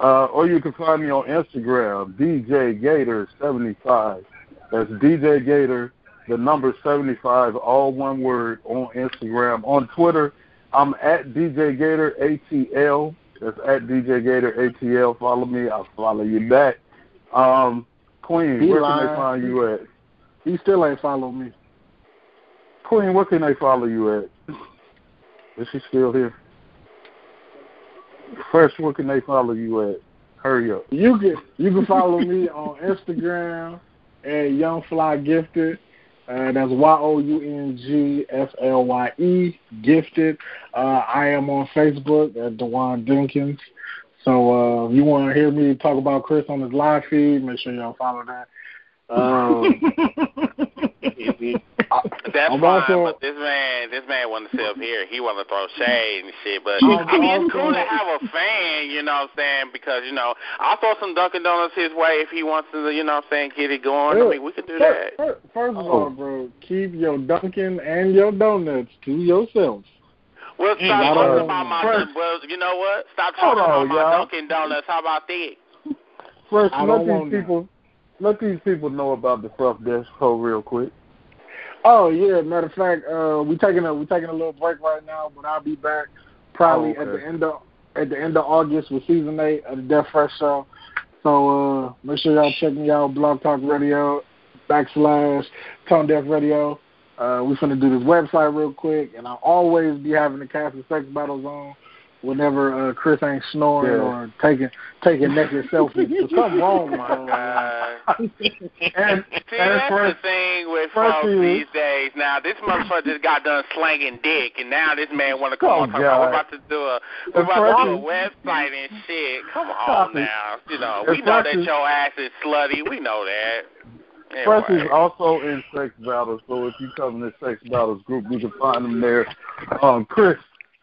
Or you can find me on Instagram, DJ Gator 75. That's DJ Gator, the number 75, all one word on Instagram. On Twitter, I'm at DJ Gator ATL. That's at DJ Gator ATL. Follow me. I'll follow you back. Queen, where can they find you at? He still ain't follow me. Queen, where can they follow you at? Is she still here? First, where can they follow you at? Hurry up. You can follow me on Instagram at YoungFlyGifted. That's YOUNGFLYE Gifted. I am on Facebook at Dewan Dinkins. So if you want to hear me talk about Chris on his live feed, make sure y'all follow that. That's fine, but this man want to sit up here. He want to throw shade and shit. But I mean, it's cool to have a fan, you know what I'm saying? Because, you know, I'll throw some Dunkin' Donuts his way if he wants to, you know what I'm saying, get it going. I mean, we could do that. First of all, bro, keep your Dunkin' and your donuts to yourself. Well, stop talking about my. Well, you know what? Stop talking about my Dunkin' Donuts. How about that? First, let these people know about the Fruff Desk Co. real quick. Oh yeah, matter of fact, we taking a little break right now, but I'll be back probably at the end of August with season 8 of the Death Fresh Show. So make sure y'all check me out, Blog Talk Radio / Tone Deaf Radio. We finna do this website real quick, and I'll always be having the cast of Sex Battles on whenever Chris ain't snoring or taking naked selfies. So something wrong with and that's the thing with folks these days. Now, this motherfucker just got done slanging dick, and now this man want to come on talking about we're about to do a website and shit. Come on now. You know, we know that your ass is slutty. We know that. Anyway. Fresh is also in Sex Battles, so if you come in the Sex Battles group, you can find them there.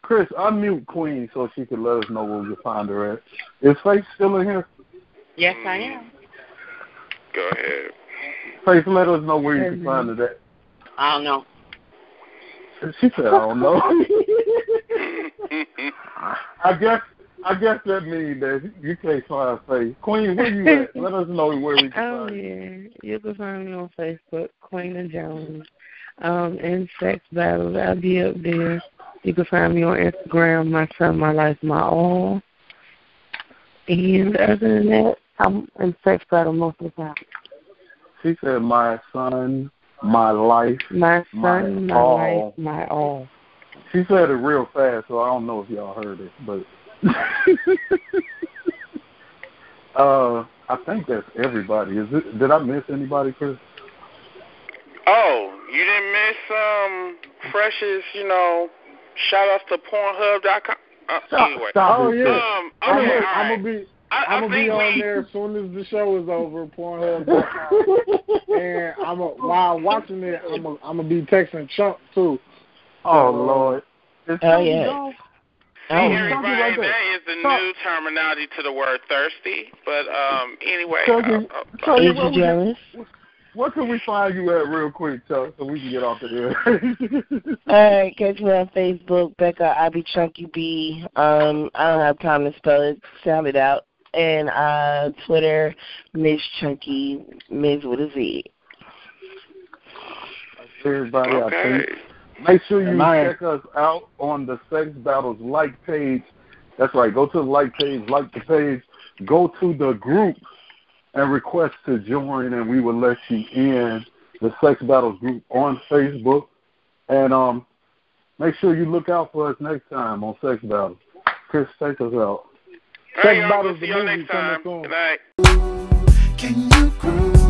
Chris, unmute Queen so she can let us know where we can find her at. Is Faith still in here? Yes, I am. Go ahead. Faith, let us know where you can find her at. I don't know. She said, I don't know. I guess that means that you can't find Faith. Queen, where you at? Let us know where we can find you. Yeah. You can find me on Facebook, Queen and Jones. In Sex Battles, I'll be up there. You can find me on Instagram, My Son, My Life, My All. And other than that, I'm in Sex Battle most of the time. She said, My Son, My Life, My Son, My all. Life, My All. She said it real fast, so I don't know if y'all heard it, but I think that's everybody. Did I miss anybody, Chris? Oh, you didn't miss Fresh's, you know, shout-outs to Pornhub.com. Anyway. Oh, yeah. I'm going to be on there as soon as the show is over, Pornhub.com. And while watching it, I'm going to be texting Chunk, too. Oh, Lord. Oh, yeah. See, everybody, that is the new terminology to the word thirsty. But anyway. Chunky, where can we find you at real quick, Chuck, so we can get off of here? All right, catch me on Facebook, Becca, I be Chunky B. I don't have time to spell it. Sound it out. And Twitter, Miss Chunky, Ms. with a Z. Everybody out there. Make sure you check us out on the Sex Battles like page. That's right. Go to the like page, like the page. Go to the group and request to join, and we will let you in the Sex Battles group on Facebook. And make sure you look out for us next time on Sex Battles. Chris, take us out. Sex Battles, the movie coming soon. Good night. Can you groove?